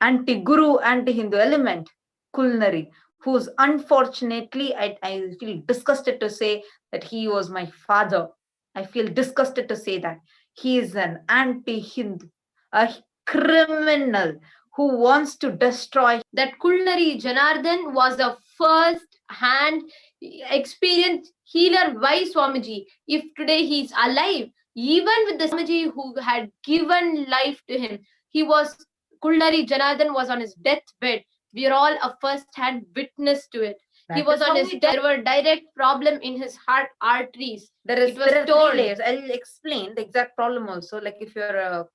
anti-Guru, anti-Hindu element, Kulnari, who's unfortunately, I feel disgusted to say that he was my father. I feel disgusted to say that. He is an anti-Hindu, a criminal who wants to destroy. That Kulnari Janardhan was the first-hand experienced healer by Swamiji. If today he is alive, even with the Swamiji who had given life to him, Kulnari Janardhan was on his deathbed. We are all a first-hand witness to it. He was on his death. There were direct problem in his heart arteries. There are three layers. I'll explain the exact problem also. Like if you're a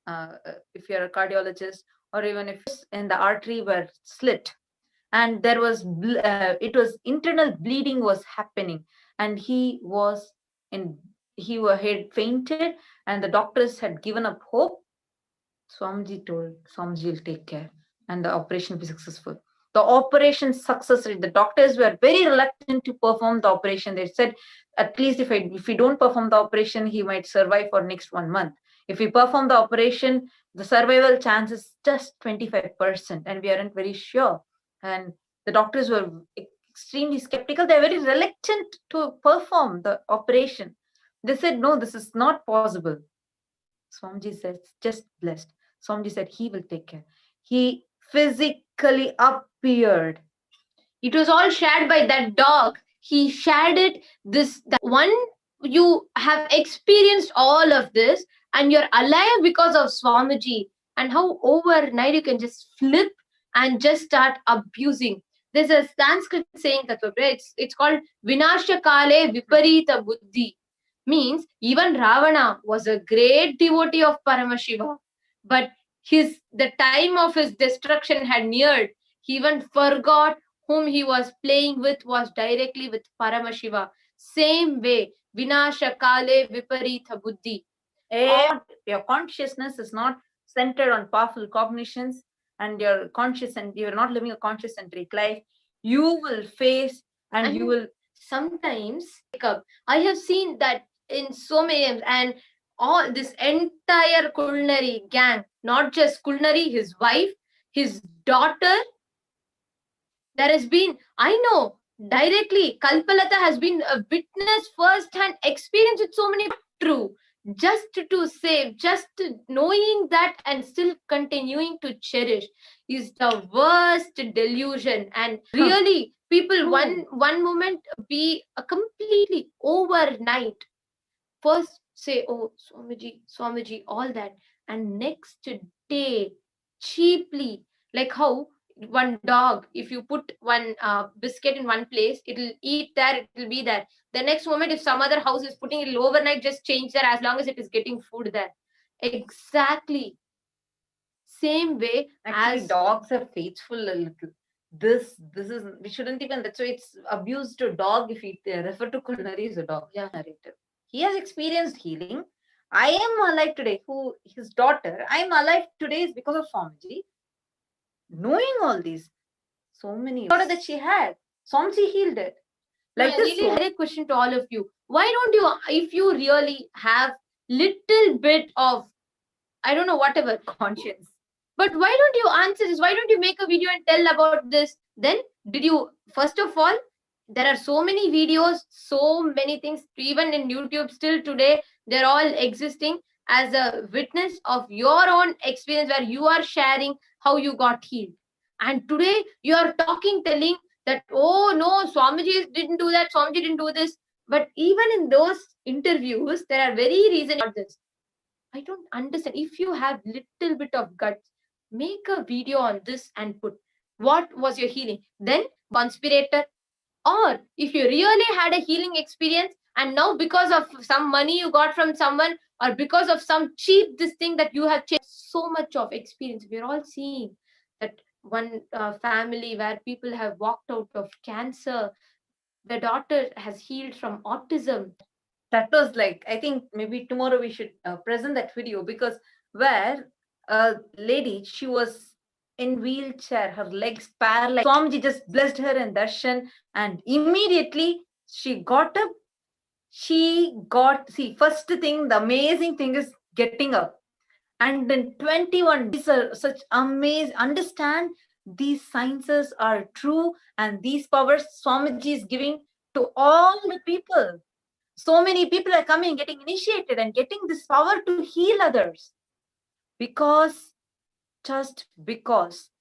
cardiologist, or even if in the artery were slit, and there was internal bleeding was happening, and he had fainted, and the doctors had given up hope. Swamiji told Swamiji will take care, and the operation will be successful. The operation success rate, the doctors were very reluctant to perform the operation. They said, at least if we don't perform the operation, he might survive for next 1 month. If we perform the operation, the survival chance is just 25%, and we aren't very sure. And the doctors were extremely skeptical. They're very reluctant to perform the operation. They said, no, this is not possible. Swamiji said, just blessed. Swamiji said, he will take care. He physically appeared. It was all shared by that dog. He shared it. You have experienced all of this, and you're alive because of Swamiji. And how overnight you can just flip and just start abusing. There's a Sanskrit saying that it's called Vinasha Kale Viparita Buddhi. Means even Ravana was a great devotee of Paramashiva, but the time of his destruction had neared. He even forgot whom he was playing with was directly with Paramashiva. Same way, Vinasha Kale Viparita Buddhi. Your consciousness is not centered on powerful cognitions, and you're conscious, and you're not living a conscious-centric life. You will face, and you will sometimes wake up. I have seen that in so many, and all this entire Kulnari gang, not just Kulnari, his wife, his daughter. There has been, I know directly, Kalpalata has been a witness, first-hand experience with so many. True, just to save, just knowing that and still continuing to cherish is the worst delusion. And really, people one moment be a completely overnight. First say, oh, Swamiji, all that. And next day, cheaply, like how one dog, if you put one biscuit in one place, it'll eat there, it'll be there. The next moment, if some other house is putting it overnight, just change there as long as it is getting food there. Exactly. Same way. Actually, as dogs are faithful a little. This is, we shouldn't even, that's why it's abuse to dog if we refer to Kulnari as a dog. Yeah, narrative. He has experienced healing. I am alive today. His daughter, I am alive today is because of Swamiji. Knowing all these, so many daughter that she had, Swamiji healed it. Like this. Really had a question to all of you. Why don't you, if you really have little bit of, I don't know, whatever, conscience, but why don't you answer this? Why don't you make a video and tell about this? Then, first of all, there are so many videos, so many things, even in YouTube still today, they're all existing as a witness of your own experience where you are sharing how you got healed. And today you are telling that, oh no, Swamiji didn't do that, Swamiji didn't do this. But even in those interviews, there are very reasons for this. I don't understand. If you have little bit of guts, make a video on this and put what was your healing. Then conspirator. Or if you really had a healing experience and now because of some money you got from someone or because of some cheap this thing that you have changed so much of experience. We're all seeing that one family where people have walked out of cancer. The daughter has healed from autism. That was like, I think maybe tomorrow we should present that video, because where a lady, she was in wheelchair, her legs paralyzed. Swamiji just blessed her in darshan, and immediately she got up. First thing, the amazing thing is getting up. And then 21 days are such amazing. Understand these sciences are true, and these powers Swamiji is giving to all the people. So many people are coming, getting initiated and getting this power to heal others. Just because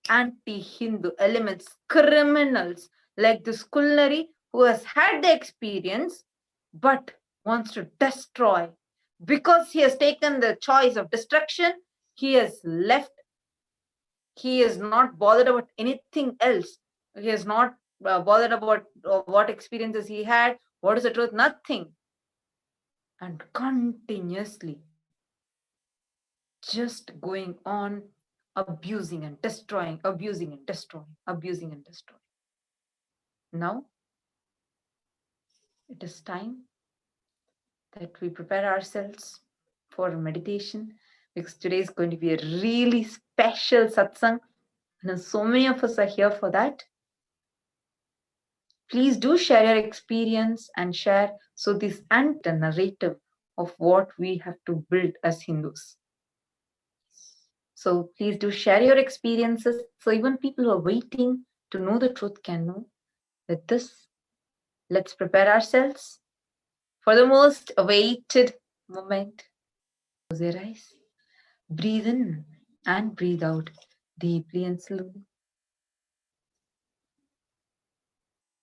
anti-Hindu elements, criminals like this Kulnari who has had the experience but wants to destroy. Because he has taken the choice of destruction, he has left. He is not bothered about anything else. He is not bothered about what experiences he had. What is the truth? Nothing. And continuously just going on abusing and destroying, abusing and destroying, abusing and destroying. Now, it is time that we prepare ourselves for meditation, because today is going to be a really special satsang. And so many of us are here for that. Please do share your experience and share so this and the narrative of what we have to build as Hindus. So please do share your experiences so even people who are waiting to know the truth can know. With this, let's prepare ourselves for the most awaited moment. Close your eyes. Breathe in and breathe out deeply and slowly.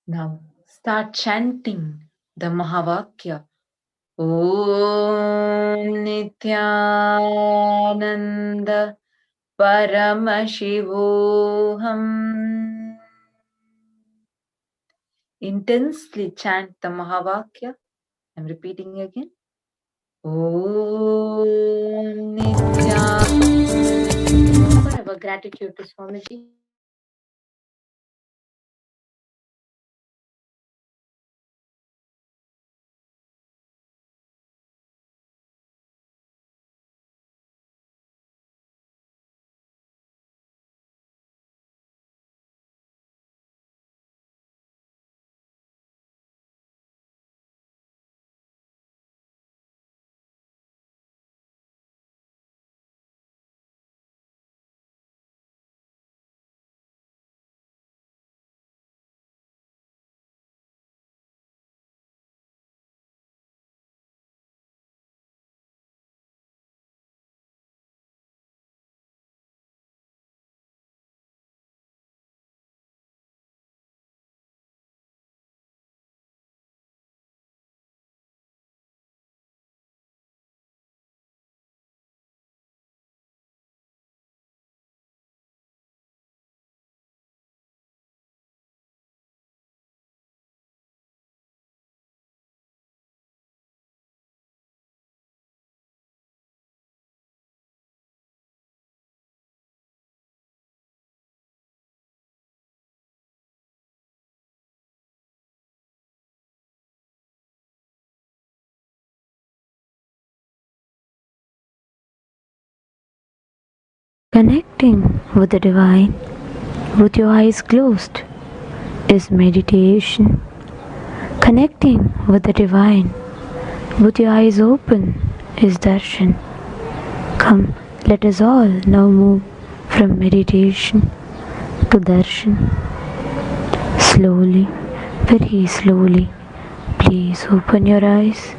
Now start chanting the Mahavakya. Om Nithyananda Paramashivoham. Intensely chant the Mahavakya. I'm repeating again. Om Nithyananda. Forever gratitude to Swamiji. Connecting with the divine with your eyes closed is meditation. Connecting with the divine with your eyes open is darshan. Come, let us all now move from meditation to darshan. Slowly, very slowly, please open your eyes.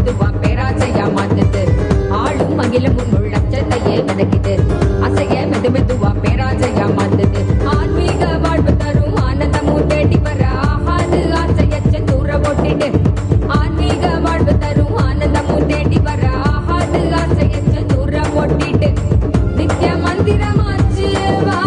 மெதுவா பேராசையா மாத்துது. ஆளும் மகிழும் உன்னுள் அச்சத்தையே விதக்குது. அசைய மெது மெதுவா பேராசையா மாத்துது. ஆன்மீக வாழ்வு தரும் ஆனந்தமும் தேடி வர ஆகாது ஆசையச்ச தூர ஓட்டிடு. ஆன்மீக வாழ்வு தரும் ஆனந்தமும் தேடி வர ஆகாது ஆசையச்ச தூர ஓட்டிடு. நித்ய மந்திரமாச்சு வா.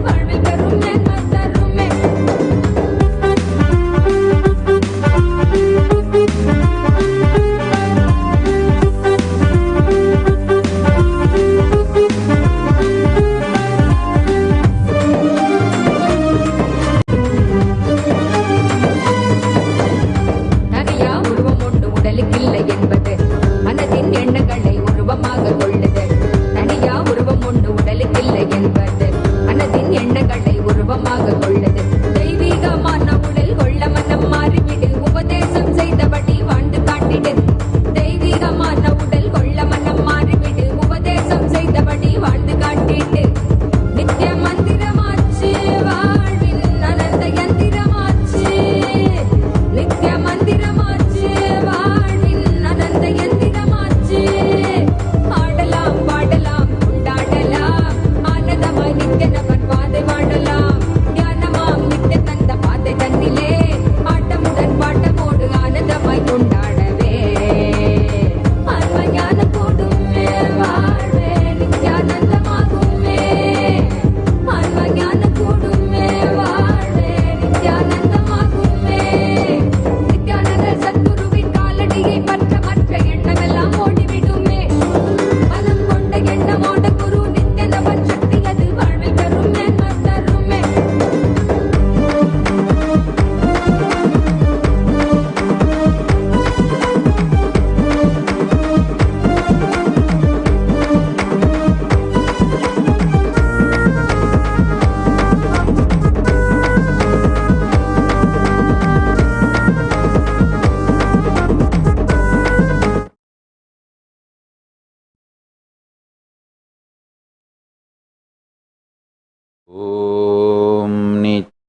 வாழ்வில் பெரும் மேன்மை தருமே. தனியா உருவம் ஒன்று உடலுக்கில்லை என்பது மனதின் எண்ணங்களை உருவமாக கொள்ளுது. தனியா உருவம் ஒன்று உடலுக்கில்லை என்பது மனதின் எண்ணங்களை உருவமாக கொள்ளுது. தெய்வீகமான உடல் கொள்ள மனம் மாறிவிடு. உபதேசம் செய்தபடி வாழ்ந்து காட்டிடு. தெய்வீகமான உடல் கொள்ள மனம் மாறிவிடு. உபதேசம் செய்தபடி வாழ்ந்து காட்டிடு. நித்ய மந்திரமாச்சு வாழ்வின் அனந்த யந்திரமாச்சு. நித்ய மந்திரமாச்சு வாழ்வின் அனந்த யந்திரமாச்சு.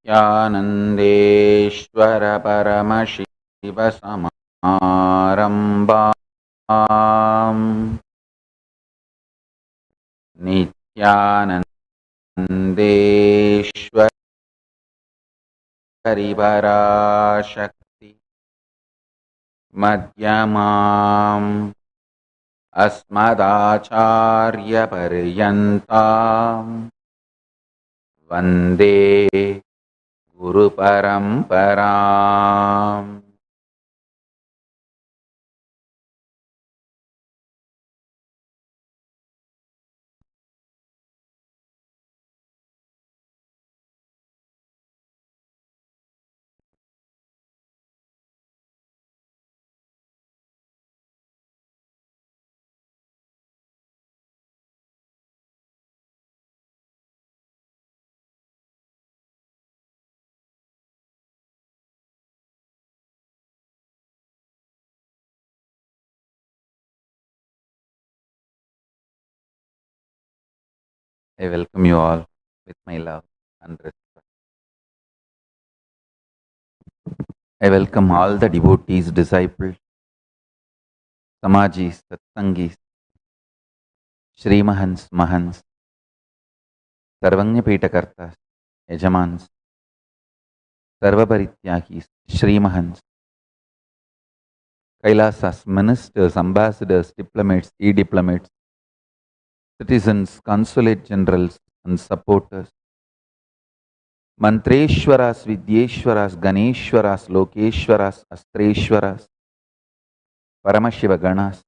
नित्यानन्देश्वर परमशिवसमारम्भाम् नित्यानन्देश्वर हरिपराशक्ति मध्यमाम् अस्मदाचार्यपर्यन्ताम् वन्दे गुरुपरम्पराम्. I welcome you all with my love and respect. I welcome all the devotees, disciples, Samajis, Satsangis, Shrimahans, Mahans, Sarvanyapitakartas, Yajamans, Sarvaparityakis, Shrimahans, Kailasas, ministers, ambassadors, diplomats, e-diplomats, citizens, consulate generals and supporters, Mantreshwaras, Vidyeshwaras, Ganeshwaras, Lokeshwaras, Astreshwaras, Paramashivoham,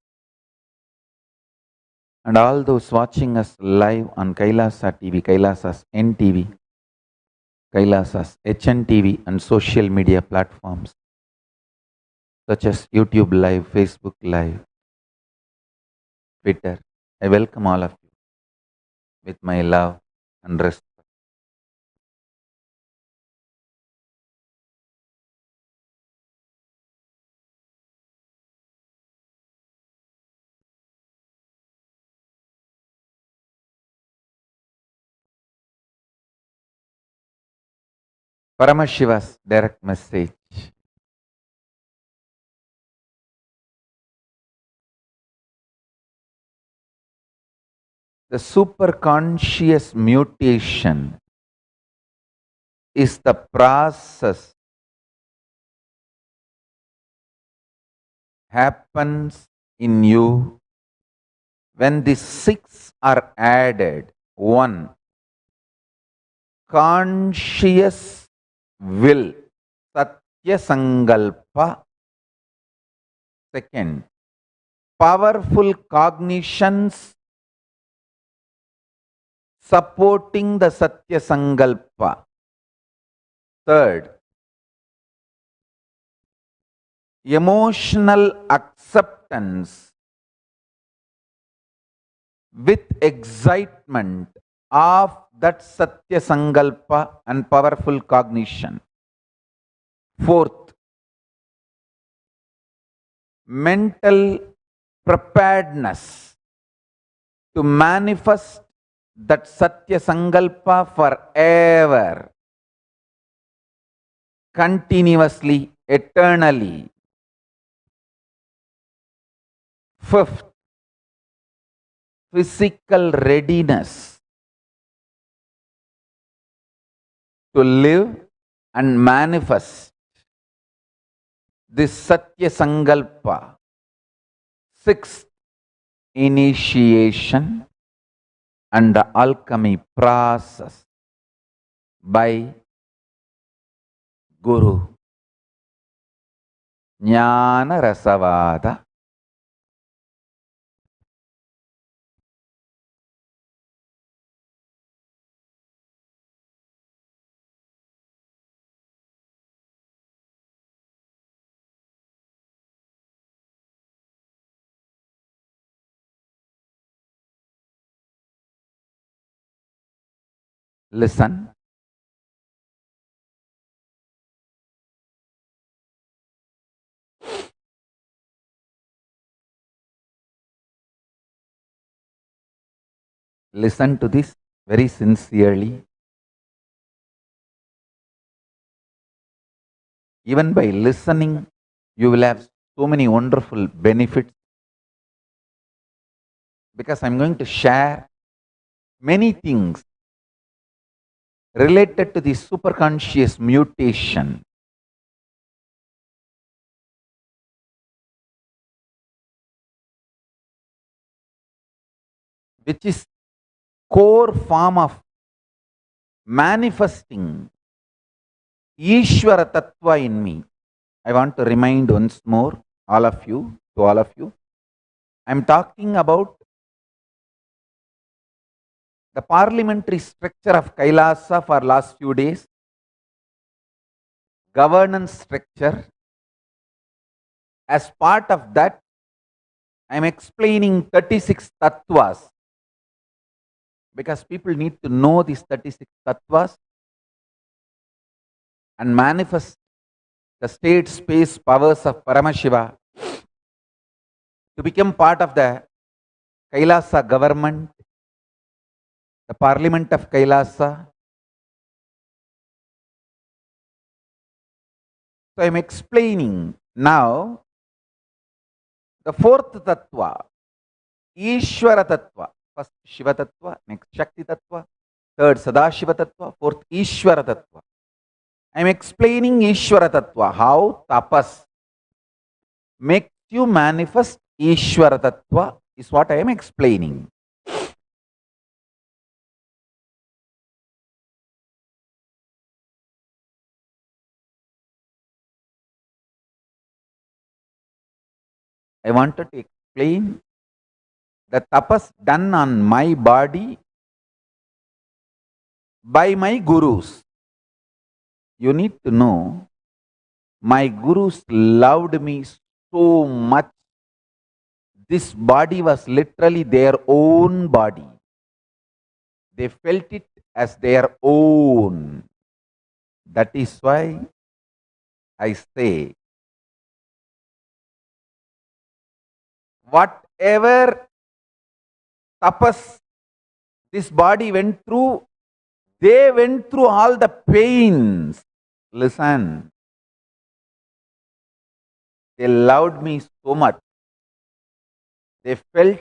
and all those watching us live on Kailasa TV, Kailasa's NTV, Kailasa's HNTV and social media platforms such as YouTube Live, Facebook Live, Twitter. I welcome all of you with my love and respect. Paramashiva's direct message. The superconscious mutation is the process happens in you when the six are added. One, conscious will, Satya Sangalpa. Second, powerful cognitions supporting the Satya Sangalpa. Third, emotional acceptance with excitement of that Satya Sangalpa and powerful cognition. Fourth, mental preparedness to manifest that Satya Sangalpa forever, continuously, eternally. Fifth, physical readiness to live and manifest this Satya Sangalpa. Sixth, initiation and the alchemy process by Guru. Jnana Rasavada. Listen. Listen to this very sincerely. Even by listening, you will have so many wonderful benefits, because I'm going to share many things related to the superconscious mutation. Which is core form of manifesting Ishvara Tattva in me. I want to remind once more all of you, I'm talking about the parliamentary structure of Kailasa for last few days, governance structure. As part of that, I'm explaining 36 tattvas, because people need to know these 36 tattvas and manifest the state space powers of Paramashiva to become part of the Kailasa government, the parliament of Kailasa. So I'm explaining now the fourth tattva, Ishvara tattva. First Shiva tattva, next Shakti tattva, third Sadashiva tattva, fourth Ishvara tattva. I'm explaining Ishvara tattva, how tapas makes you manifest Ishvara tattva is what I am explaining. I wanted to explain the tapas done on my body by my gurus. You need to know, my gurus loved me so much. This body was literally their own body. They felt it as their own. That is why I say, whatever tapas this body went through, they went through all the pains. Listen, they loved me so much. They felt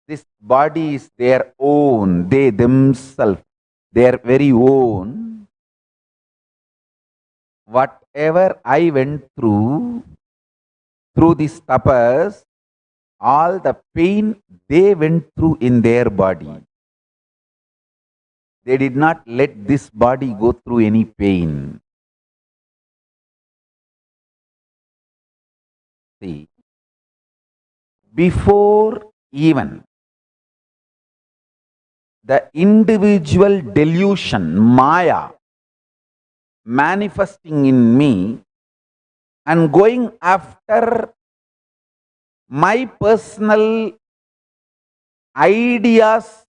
this body is their own, they themselves, their very own. Whatever I went through this tapas, all the pain they went through in their body. They did not let this body go through any pain. See, before even the individual delusion, Maya, manifesting in me and going after my personal ideas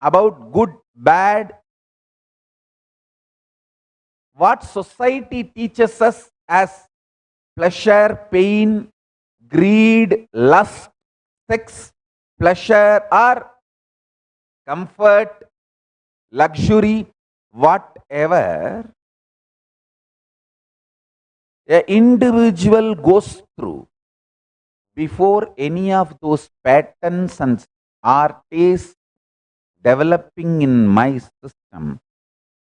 about good, bad, what society teaches us as pleasure, pain, greed, lust, sex, pleasure or comfort, luxury, whatever an individual goes through, before any of those patterns and or tastes developing in my system,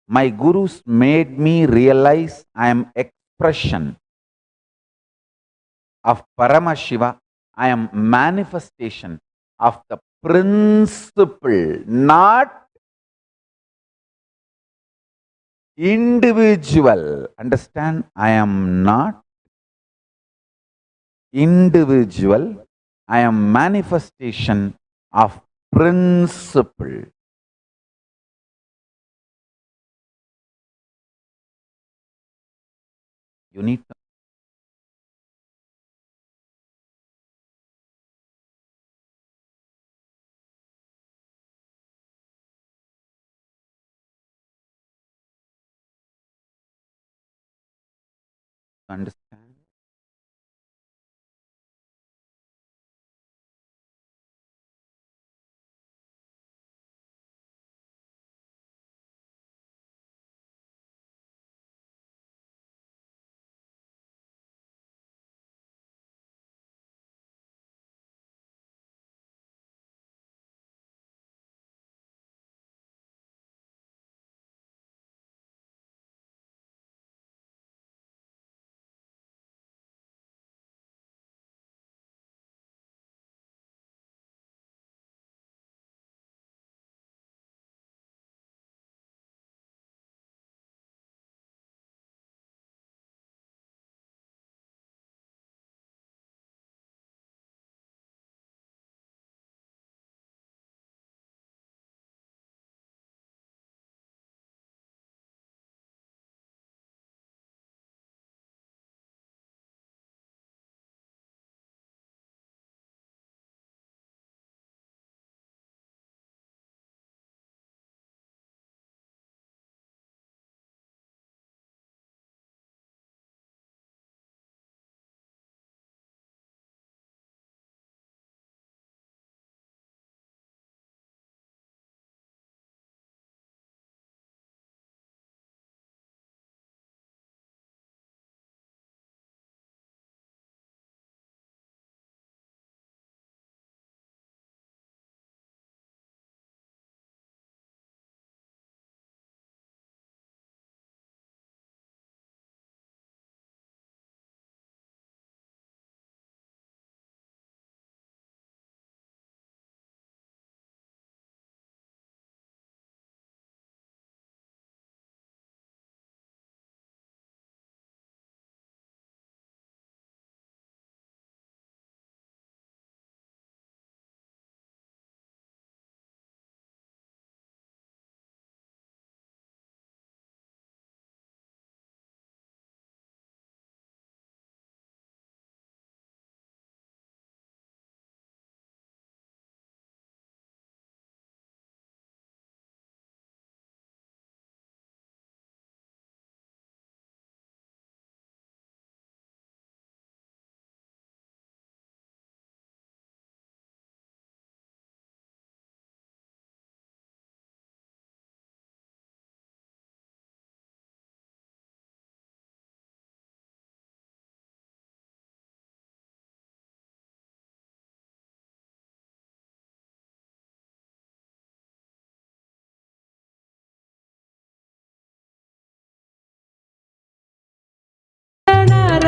my gurus made me realize I am expression of Paramashiva. I am manifestation of the principle, not individual. Understand? I am not individual. I am manifestation of principle. You need to understand.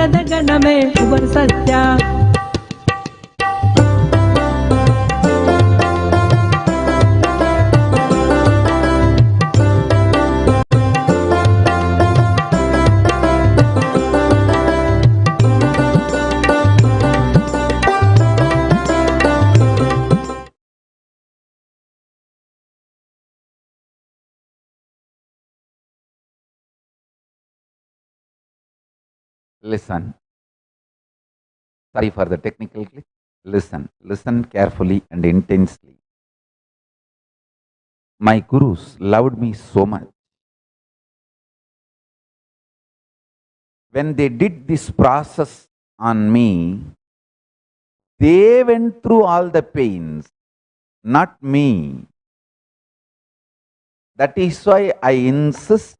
ಧ್ಯಾನದ ಗಣಮೇ ಉಪರ್ ಸತ್ಯ. Listen. Sorry for the technical glitch. Listen. Listen carefully and intensely. My gurus loved me so much. When they did this process on me, they went through all the pains, not me. That is why I insist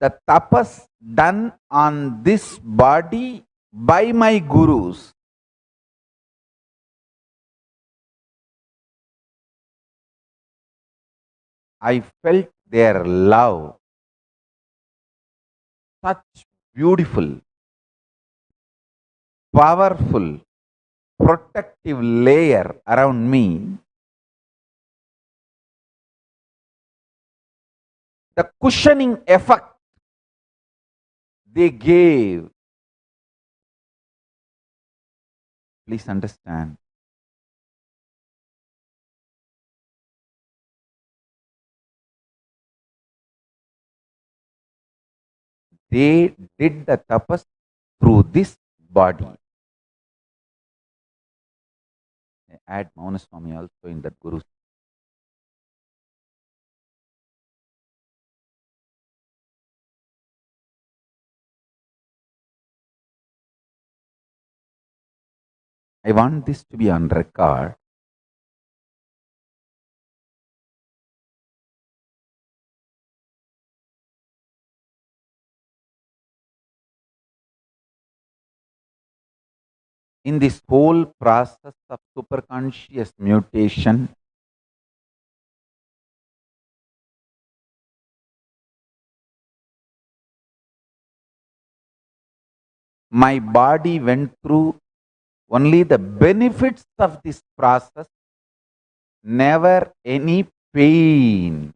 the tapas done on this body by my gurus I felt their love, such beautiful, powerful, protective layer around me. The cushioning effect they gave, please understand. They did the tapas through this body. I add Maunaswami also in that Guru. I want this to be on record. In this whole process of superconscious mutation, my body went through only the benefits of this process, never any pain.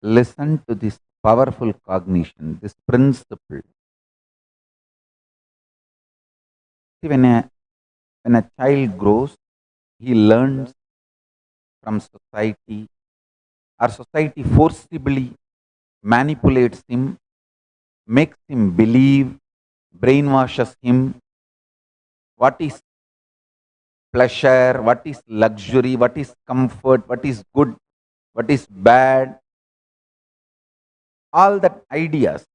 Listen to this powerful cognition, this principle. See, when a child grows, he learns from society, or society forcibly manipulates him, makes him believe, brainwashes him what is pleasure, what is luxury, what is comfort, what is good, what is bad, all that ideas.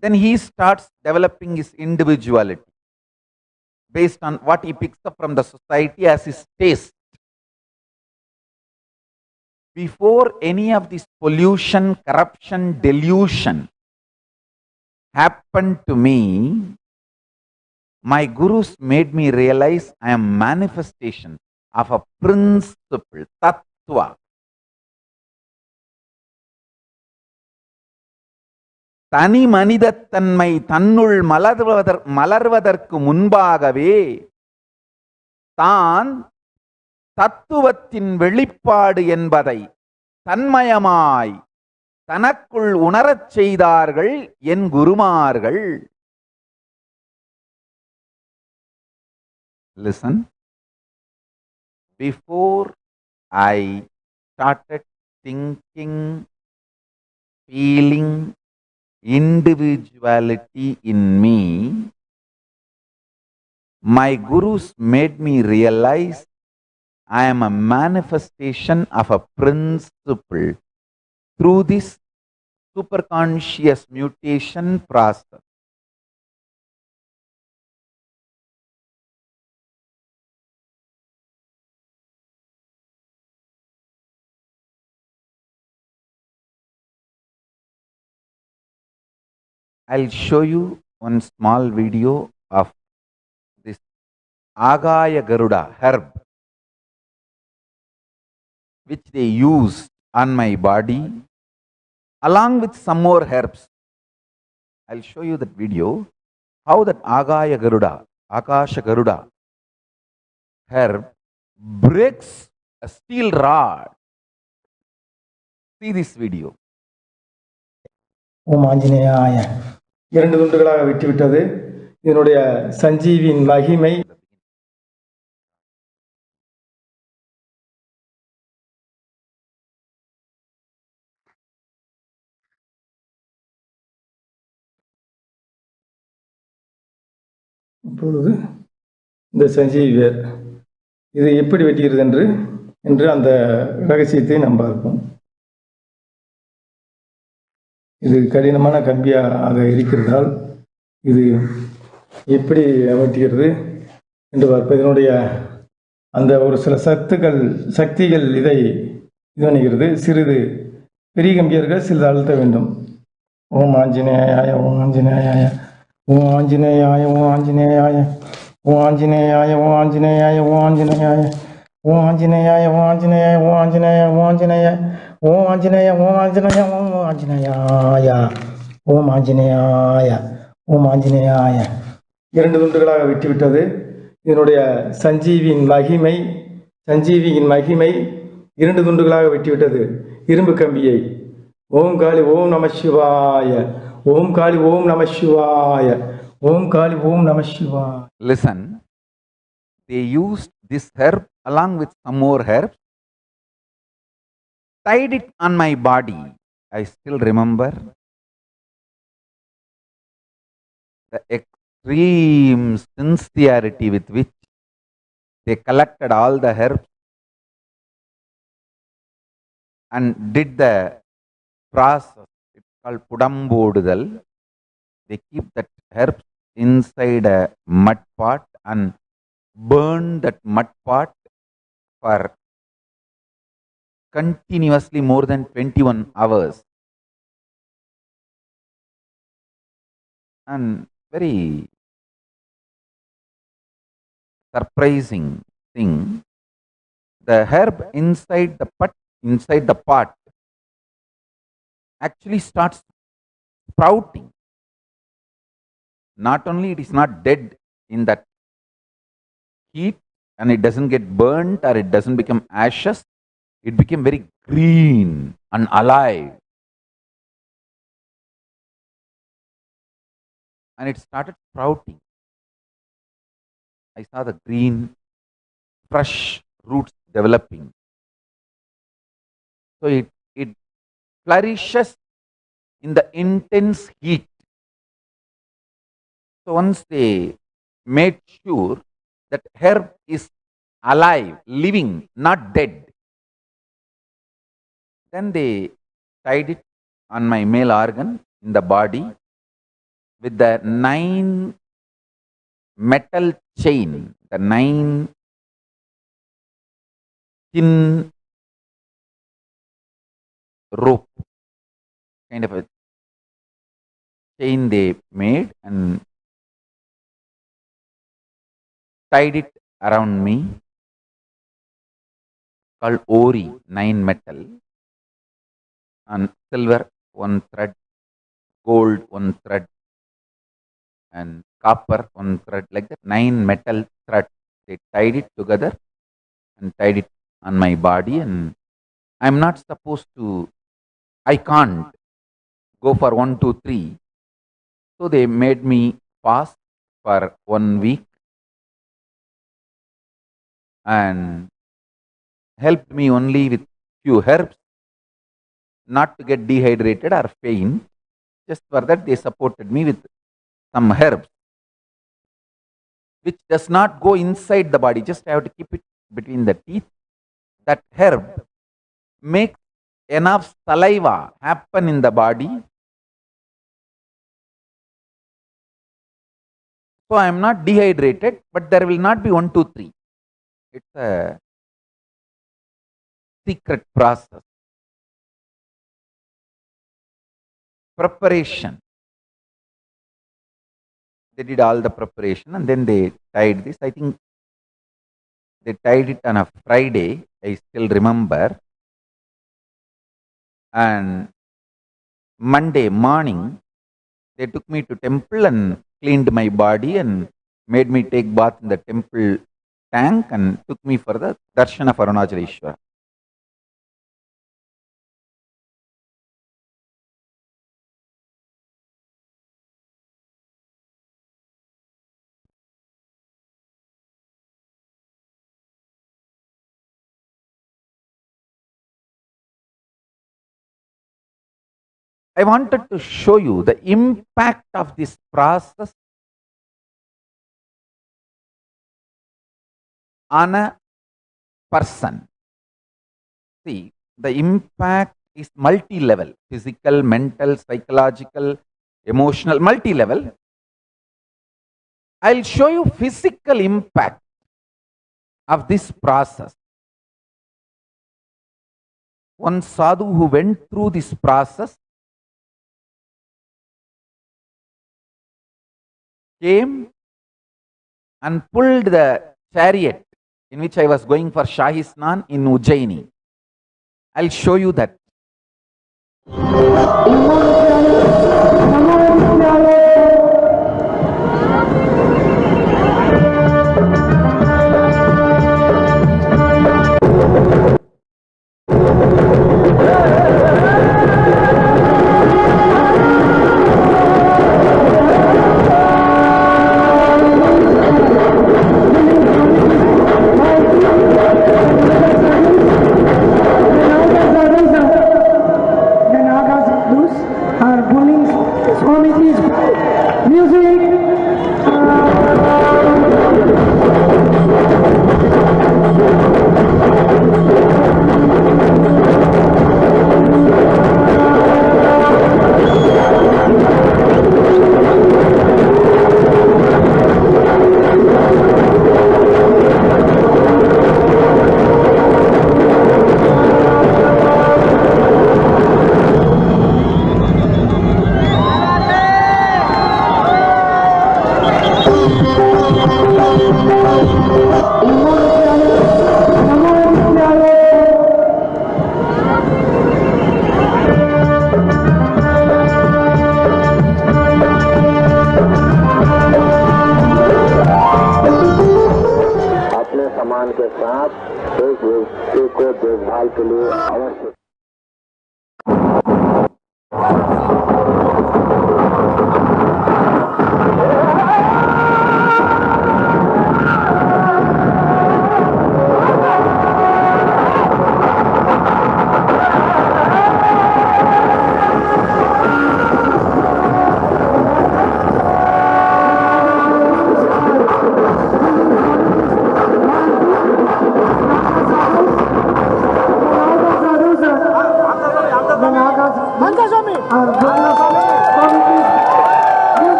Then he starts developing his individuality based on what he picks up from the society as his taste. Before any of this pollution, corruption, delusion happened to me, my gurus made me realize I am manifestation of a principle, tattva. தனி மனிதத்தன்மை தன்னுள் மலர்வதற்கு முன்பாகவே தான் தத்துவத்தின் வெளிப்பாடு என்பதை தன்மயமாய் தனக்குள் உணரச் செய்தார்கள் என் குருமார்கள். Listen. Before I started thinking, feeling individuality in me, my gurus made me realize I am a manifestation of a principle. Through this superconscious mutation process. I'll show you one small video of this Agaya Garuda herb, which they used on my body along with some more herbs. I'll show you that video, how that Agaya Garuda, Akasha Garuda herb breaks a steel rod. See this video. ஓம் ஆஞ்சநேயாய. 2 துண்டுகளாக வெட்டிவிட்டது. இதனுடைய சஞ்சீவியின் மகிமை இப்பொழுது இந்த சஞ்சீவி வேர் இது எப்படி வெட்டுகிறது என்று அந்த ரகசியத்தை நாம் பார்ப்போம். இது கடினமான கம்பியாக இருக்கிறதால் இது எப்படி வெட்டுகிறது என்று பார்ப்போம். இதனுடைய அந்த ஒரு சில சக்திகள் இதை இது பண்ணுகிறது. சிறிது பெரிய கம்பியர்கள் சிறிது அழுத்த வேண்டும். ஓம் ஆஞ்சநேயாய, ஓம் ஆஞ்சநேயாய, ஓம் ஆஞ்சநேயாய, ஓம் ஆஞ்சநேயாய, ஓம் ஆஞ்சநேயாய, ஓம் ஆஞ்சநேயாய, ஓம் ஆஞ்சநேயாய, ஓம் ஆஞ்சநேயாய, ஓம் ஆஞ்சநேயாய, ஓம் ஆஞ்சநேயாய, ஓம் ஆஞ்சநேயாய, ஓம் ஆஞ்சநேய, ஓம் ஆஞ்சநேய, ஓம் ஆஞ்சநேயாய, ஓம் ஆஞ்சநேயாய, ஓம் ஆஞ்சநேயாய. 2 துண்டுகளாக வெட்டிவிட்டது. இதனுடைய சஞ்சீவியின் மகிமை 2 துண்டுகளாக வெட்டிவிட்டது. இரும்பு கம்பியை ஓம் காளி ஓம் நம சிவாய, ஓம் காளி ஓம் நம சிவாய, ஓம் காளி ஓம் நம சிவாய. Listen, they used this herb along with some more herbs, tied it on my body. I still remember the extreme sincerity with which they collected all the herbs and did the process. It's called Pudambodudal. They keep that herbs inside a mud pot and burn that mud pot for continuously more than 21 hours. And very surprising thing, the herb inside the pot actually starts sprouting. Not only it is not dead in that heat and it doesn't get burnt or it doesn't become ashes, it became very green and alive. And it started sprouting. I saw the green, fresh roots developing. So it flourishes in the intense heat. So once they made sure that herb is alive, living, not dead, then they tied it on my male organ in the body with the 9 metal chain, the 9 thin rope, kind of a chain they made and tied it around me, called Ori, 9 metal, and silver 1 thread, gold 1 thread, and copper 1 thread, like that, 9 metal threads. They tied it together and tied it on my body, and I'm not supposed to, I can't go for 1, 2, 3. So they made me fast for 1 week and helped me only with few herbs, not to get dehydrated or faint. Just for that they supported me with some herbs, which does not go inside the body, just I have to keep it between the teeth. That herb makes enough saliva happen in the body. So I am not dehydrated, but there will not be 1, 2, 3. It's a secret process. Preparation. They did all the preparation and then they tied this. I think they tied it on a Friday, I still remember. And Monday morning, they took me to temple and cleaned my body and made me take bath in the temple tank and took me for the darshan of Arunachaleshwara. I wanted to show you the impact of this process on a person. See, the impact is multi-level, physical, mental, psychological, emotional, multi-level. I'll show you physical impact of this process. One sadhu who went through this process came and pulled the chariot in which I was going for Shahi Snan in Ujjaini. I'll show you that.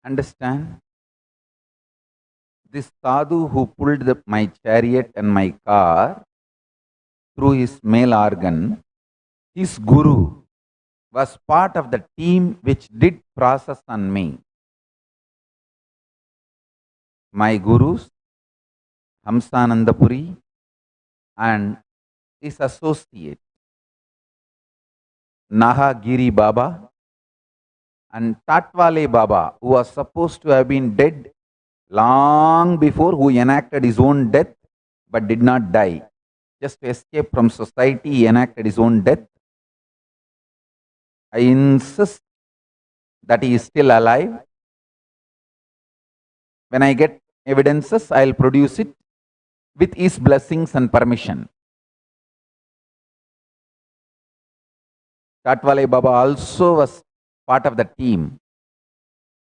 Understand? This sadhu who pulled my chariot and my car through his male organ, his guru was part of the team which did process on me. My gurus, Hamsananda Puri, and his associate, Nahagiri Baba, and Tatwale Baba, who was supposed to have been dead long before, who enacted his own death but did not die. Just to escape from society, he enacted his own death. I insist that he is still alive. When I get evidences, I will produce it with his blessings and permission. Tatwale Baba also was part of the team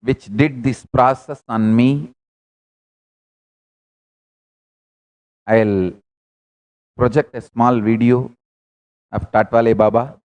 which did this process on me. I will project a small video of Tatwale Baba.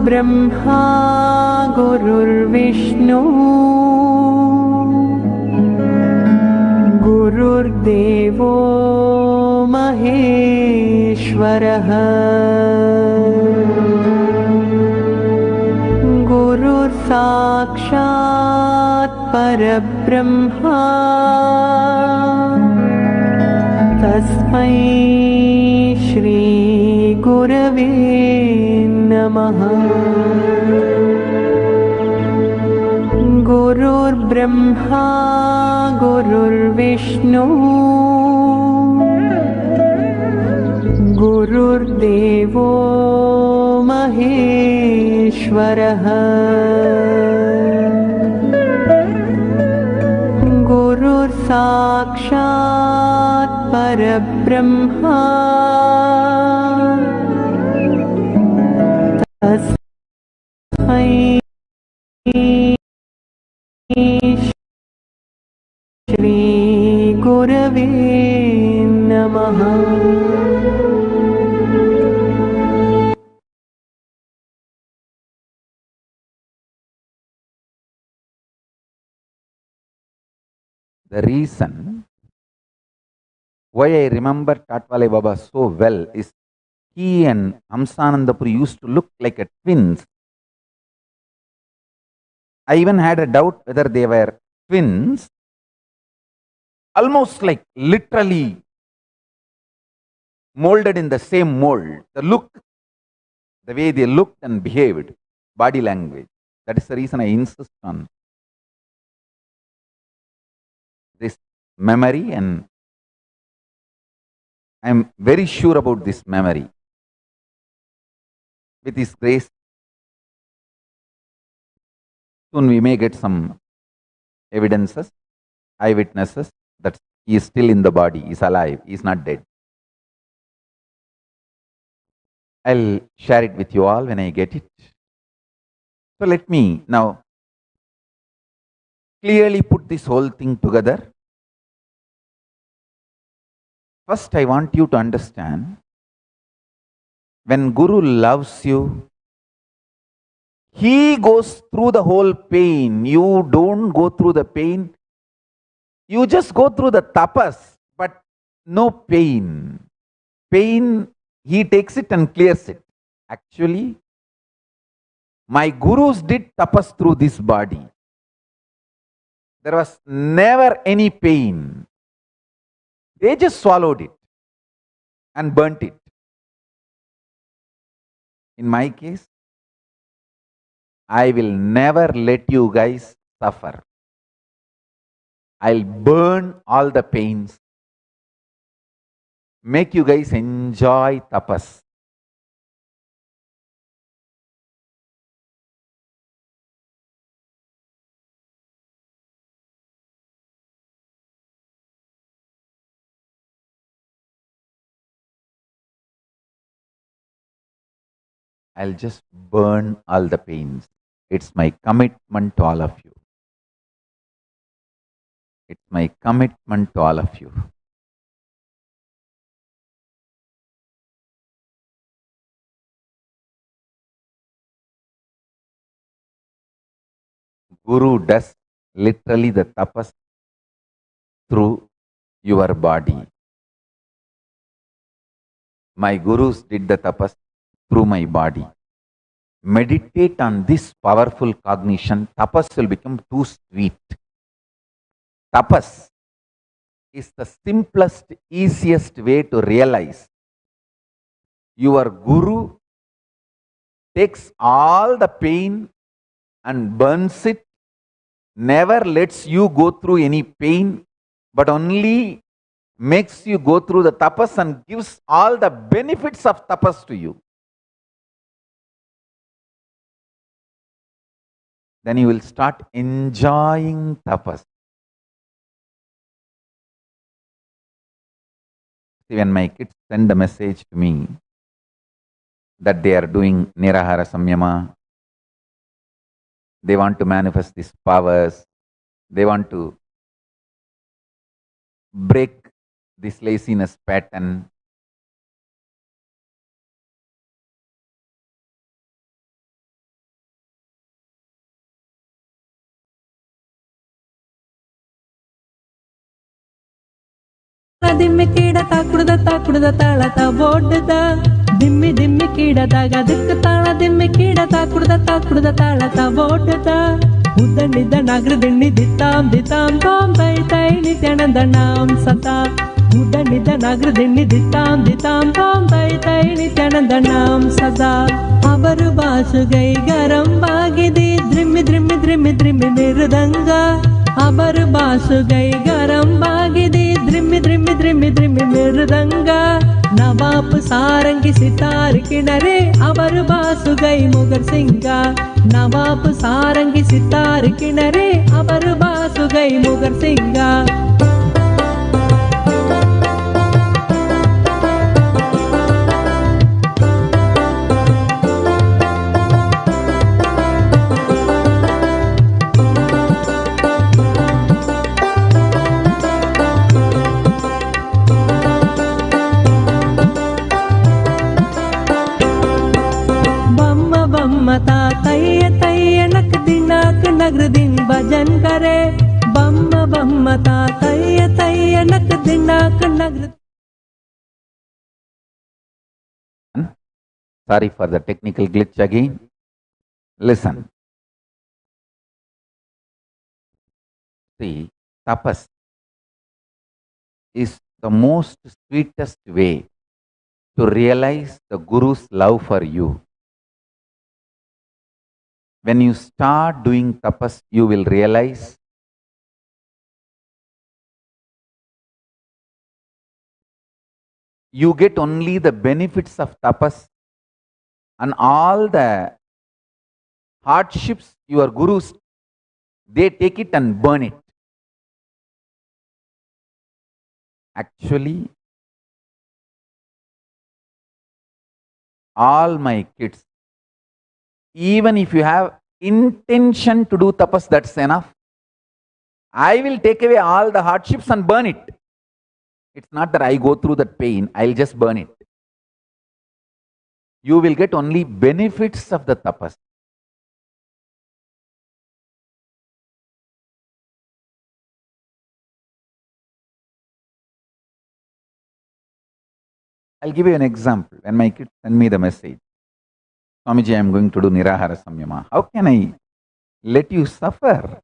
Brahma गुरुर्विष्णु गुरुर्देवो महेश्वरः गुरुर्साक्षात् परब्रह्मा तस्मै श्री गुरवे नमः। गुरुर्ब्रह्मा गुरुर्विष्णु गुरुर्देवो महेश्वरः गुरुर्साक्षात् परब्रह्मा तस्मै श्री गुरवे नमः। The reason why I remember Tatwale Baba so well is he and Hamsanandapuri used to look like a twins. I even had a doubt whether they were twins, almost like literally molded in the same mold. The look, the way they looked and behaved, body language. That is the reason I insist on this memory, and I am very sure about this memory. With His grace, soon we may get some evidences, eyewitnesses that he is still in the body, he is alive, he is not dead. I'll share it with you all when I get it. So let me now clearly put this whole thing together. First, I want you to understand, when Guru loves you, he goes through the whole pain. You don't go through the pain. You just go through the tapas, but no pain. Pain, he takes it and clears it. Actually, my gurus did tapas through this body. There was never any pain. They just swallowed it and burnt it. In my case, I will never let you guys suffer. I'll burn all the pains, make you guys enjoy tapas. I'll just burn all the pains. It's my commitment to all of you. It's my commitment to all of you. Guru does literally the tapas through your body. My gurus did the tapas through my body. Meditate on this powerful cognition. Tapas will become too sweet. Tapas is the simplest, easiest way to realize your guru takes all the pain and burns it, never lets you go through any pain, but only makes you go through the tapas and gives all the benefits of tapas to you. Then you will start enjoying tapas. See, when my kids send a message to me that they are doing Nirahara Samyama, they want to manifest these powers, they want to break this laziness pattern. ದಿಮ್ಮಿ ಕೀಡ ತಾಕುಡ್ದ ತಾಳತ ಬೋಡ್ದ ದಿಮ್ಮಿ ದಿಮ್ಮಿ ಕೀಡದಾಗ ದಿಕ್ಕ ತಾಳ ದಿಮ್ಮಿ ಕೀಡ ತಾಕುಡ್ದ ತಾಳತ ಬೋಡ್ದ ಉದ್ದಣಿದ್ದ ನಗರ ದಿಣ್ಣಿ ದಿತ್ತಾಂ ತಾಂ ತೈ ತೈ ನಿತ್ಯಾನಂದ ನಾಂ ಸತಾ ಉದ್ದಣಿದ್ದ ನಗರ ದಿಣ್ಣಿ ದಿತ್ತಾಂ ತಾಂ ತೈ ತೈ ನಿತ್ಯಾನಂದ ನಾಂ ಸದಾ ಅವರು ಬಾಸುಗೈ ಗರಂಬಾಗಿದೆ ದ್ರಿಮ್ಮಿ ದ್ರಿಮ್ಮಿ ದ್ರಿಮ್ಮಿ ದ್ರಿಮ್ಮಿ ಮೃದಂಗ ಅವರು ಬಾಸುಗೈ ಗರಂಬಾಗಿದೆ ದ್ರಿಮ್ಮಿ ದ್ರಿಮ್ಮಿ ದ್ರಿಮ್ಮಿ ದ್ರಿಮ್ಮಿ ಮೃದಂಗ ನವಾಬ್ ಸಾರಂಗಿ ಸಿತಾರ್ ಕಿಣರೆ ಅವರು ಬಾಸುಗೈ ಮೊಗರ್ ಸಿಂಗ ನವಾಬ್ ಸಾರಂಗಿ ಸಿತಾರ್ ಕಿಣರೆ ಅವರು ಬಾಸುಗೈ ಮೊಗರ್ ಸಿಂಗ नगर दिन भजन करे बम्म बम्म ता तैय तैय नक दिनाक नगर. Sorry for the technical glitch again. Listen. See, tapas is the most sweetest way to realize the Guru's love for you. When you start doing tapas, you will realize you get only the benefits of tapas and all the hardships your gurus, they take it and burn it. Actually, all my kids, even if you have intention to do tapas, that's enough. I will take away all the hardships and burn it. It's not that I go through that pain, I'll just burn it. You will get only benefits of the tapas. I'll give you an example. When my kids send me the message, Swamiji, I am going to do Nirahara Samyama. How can I let you suffer?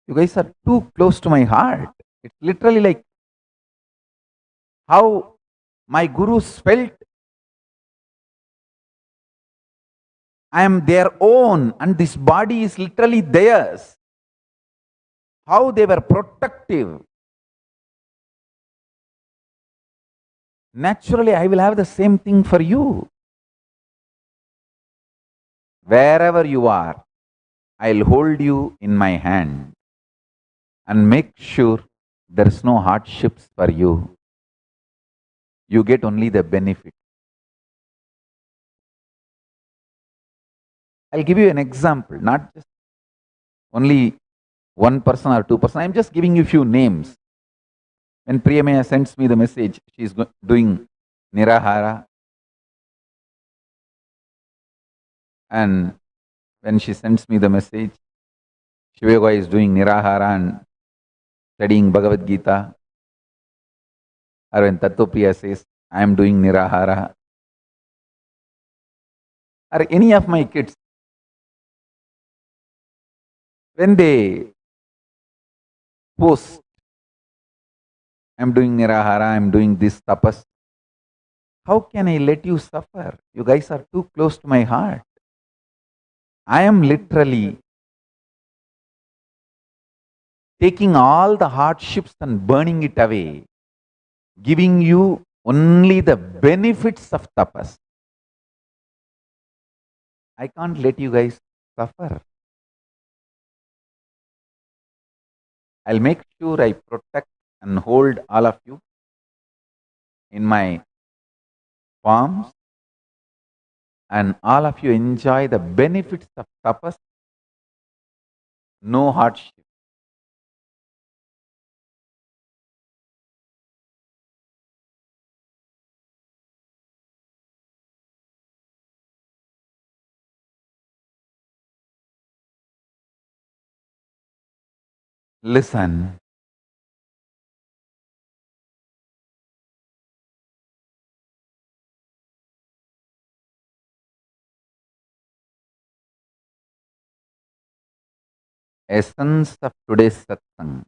You guys are too close to my heart. It's literally like how my gurus felt I am their own and this body is literally theirs. How they were protective. Naturally, I will have the same thing for you. Wherever you are, I'll hold you in my hand and make sure there is no hardships for you. You get only the benefit. I'll give you an example, not just only one person or two person. I'm just giving you few names. When Priyamaya sends me the message, she's doing Nirahara. And when she sends me the message, Shivayoga is doing Nirahara and studying Bhagavad Gita. Or when Tattvapriya says, I am doing Nirahara. Or any of my kids, when they post, I am doing Nirahara, I am doing this tapas, how can I let you suffer? You guys are too close to my heart. I am literally taking all the hardships and burning it away, giving you only the benefits of tapas. I can't let you guys suffer. I'll make sure I protect and hold all of you in my palms, and all of you enjoy the benefits of tapas, no hardship. Listen. Essence of today's satsang.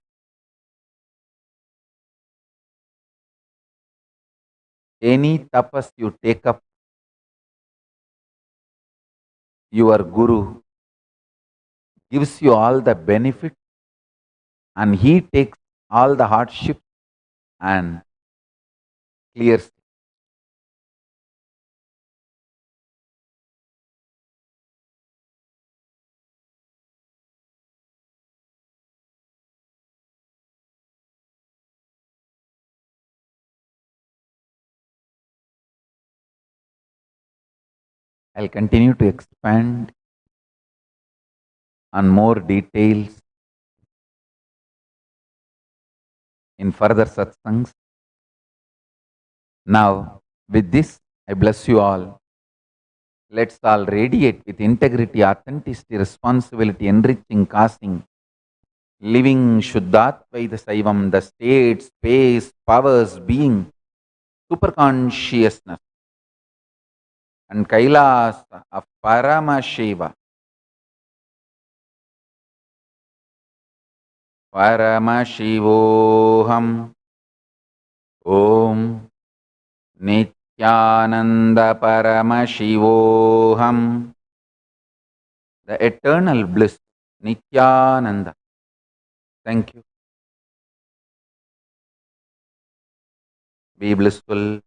Any tapas you take up, your guru gives you all the benefit and he takes all the hardship and clears. I'll continue to expand on more details in further satsangs. Now, with this, I bless you all. Let's all radiate with integrity, authenticity, responsibility, enriching, causing, living Shuddhatvaida Saivam, the state, space, powers, being, superconsciousness, and Kailasa of Paramashiva. Paramashivoham. Om Nithyananda Paramashivoham. The eternal bliss, Nithyananda. Thank you. Be blissful.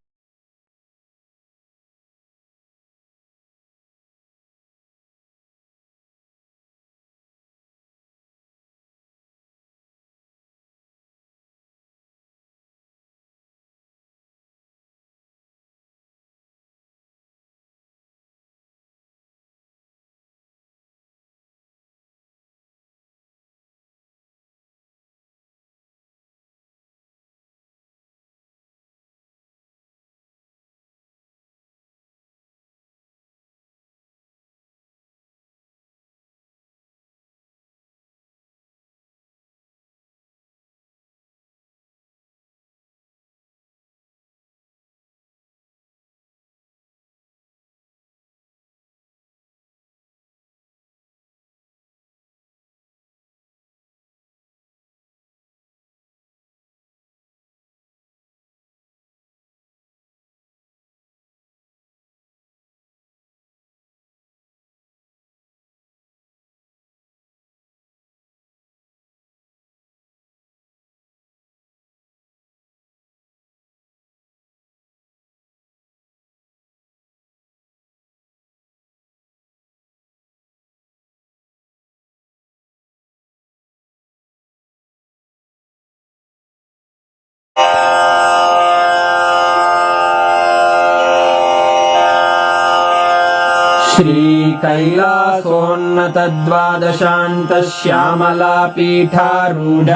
श्रीकैलासोन्नतद्वादशान्तश्यामलापीठारूढ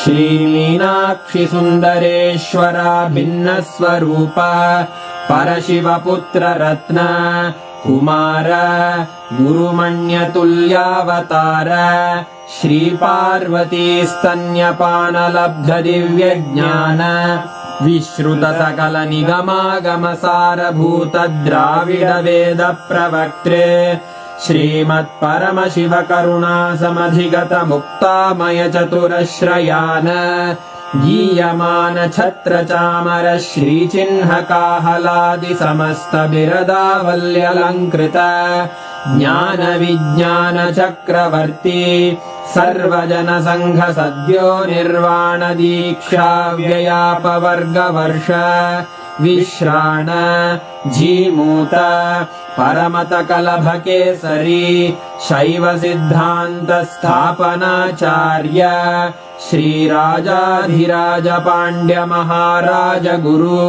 श्रीमीनाक्षिसुन्दरेश्वरा भिन्नस्वरूप परशिवपुत्ररत्न Kumar गुरुमण्यतुल्यावतार श्रीपार्वतीस्तन्यपानलब्धदिव्यज्ञान विश्रुतसकलनिगमागमसारभूतद्राविडवेदप्रवक्त्रे श्रीमत्परमशिवकरुणासमधिगतमुक्तामयचतुरश्रयान् गीयमानछत्रचामर श्रीचिह्नकाहलादिसमस्तबिरदावल्यलङ्कृत ज्ञानविज्ञानचक्रवर्ती सर्वजनसङ्घसद्यो निर्वाणदीक्षाव्ययापवर्गवर्ष विश्राण Jimuta परमतकलभकेसरी शैवसिद्धान्तस्थापनाचार्य श्रीराजाधिराजपाण्ड्यमहाराज गुरु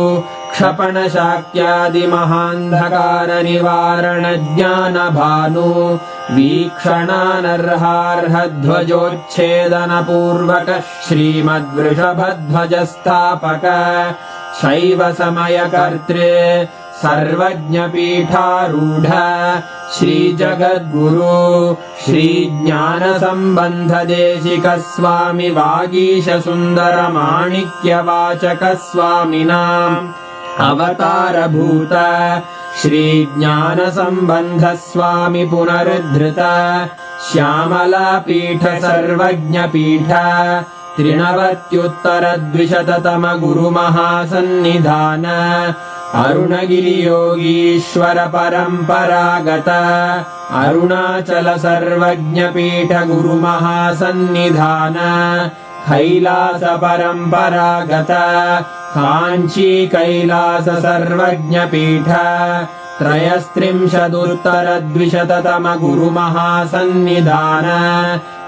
क्षपणशाक्यादिमहान्धकारनिवारणज्ञानभानु वीक्षणानर्हार्हध्वजोच्छेदनपूर्वक श्रीमद्वृषभध्वजस्थापक शैवसमयकर्त्रे सर्वज्ञपीठारूढ श्रीजगद्गुरु श्रीज्ञानसम्बन्धदेशिकस्वामि वागीशसुन्दरमाणिक्यवाचकस्वामिनाम् अवतारभूत श्रीज्ञानसम्बन्धस्वामि पुनरुद्धृत श्यामलापीठ सर्वज्ञपीठ त्रिनवत्युत्तरद्विशततम गुरुमहासन्निधान अरुणगिरियोगीश्वर परम्परागत अरुणाचल सर्वज्ञपीठ गुरुमहासन्निधान कैलास परम्परागत काञ्ची कैलास सर्वज्ञपीठ त्रयस्त्रिंशदुत्तरद्विशततम गुरुमहासन्निधान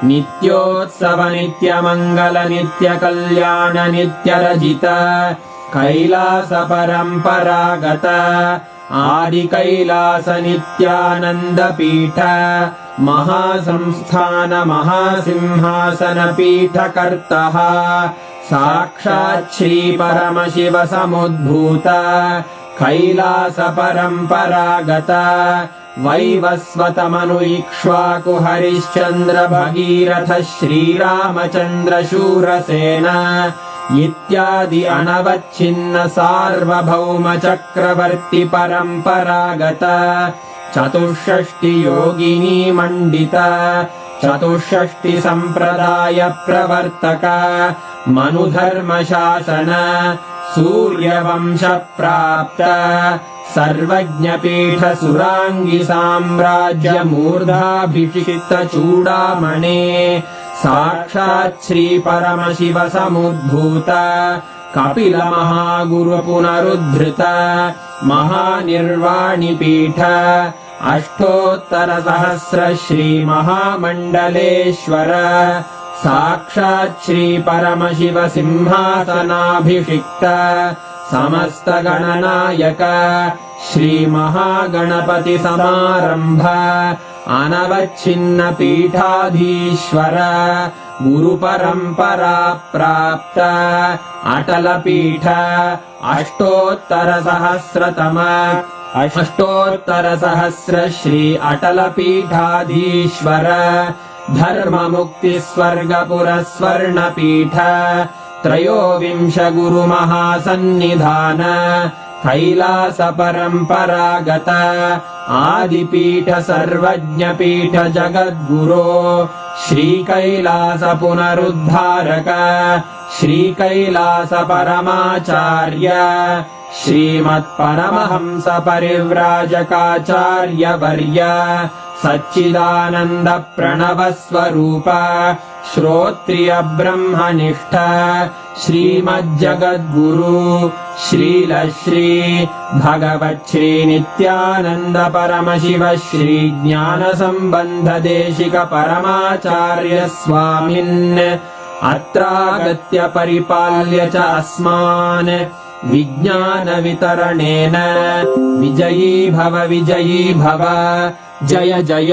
नित्योत्सव नित्यमङ्गल नित्यकल्याण नित्यरजित कैलास परम्परागत आदिकैलास नित्यानन्दपीठ महासंस्थान महासिंहासनपीठकर्तः साक्षात् श्रीपरमशिव समुद्भूत कैलास परम्परागत वैवस्वतमनु इक्ष्वाकु हरिश्चन्द्र भगीरथ श्रीरामचन्द्र शूरसेन इत्यादि अनवच्छिन्न सार्वभौम चक्रवर्ति परम्परागत चतुष्षष्टि योगिनी मण्डित चतुष्षष्टि सम्प्रदाय प्रवर्तक मनुधर्मशासन सूर्यवंश प्राप्त सर्वज्ञपीठ सुराङ्गी साम्राज्य मूर्धाभिषिक्त चूडामणे साक्षात् श्री परमशिव समुद्भूत कपिल महागुरु पुनरुद्धृत महानिर्वाणिपीठ अष्टोत्तर सहस्र श्री महामण्डलेश्वर साक्षात् श्री परमशिव सिंहासनाभिषिक्त समस्त गणनायक श्री महागणपति समारंभ अनवच्छिन्न पीठाधीश्वर गुरु परंपरा प्राप्त अटल पीठ अष्टोत्तर सहस्र श्री अटल पीठाधीश्वर धर्म मुक्ति स्वर्गपुर स्वर्ण पीठ त्रयोविंश गुरु महासन्निधान कैलास परम्परागत आदिपीठ सर्वज्ञपीठ जगद्गुरो श्री कैलास पुनरुद्धारक श्री कैलास परमाचार्य श्रीमत्परमहंस परिव्राजकाचार्य वर्य सच्चिदानंद प्रणव स्वरूप श्रोत्रिय ब्रह्मनिष्ठ श्रीमज्जगद्गुरु श्रील श्री भगवत् श्री नित्यानंद परमशिव श्री ज्ञान संबंध देशिक परमाचार्य स्वामिन् अत्रागत्य परिपाल्य च अस्मान् विज्ञानवितरणेन विजयी भव जय जय।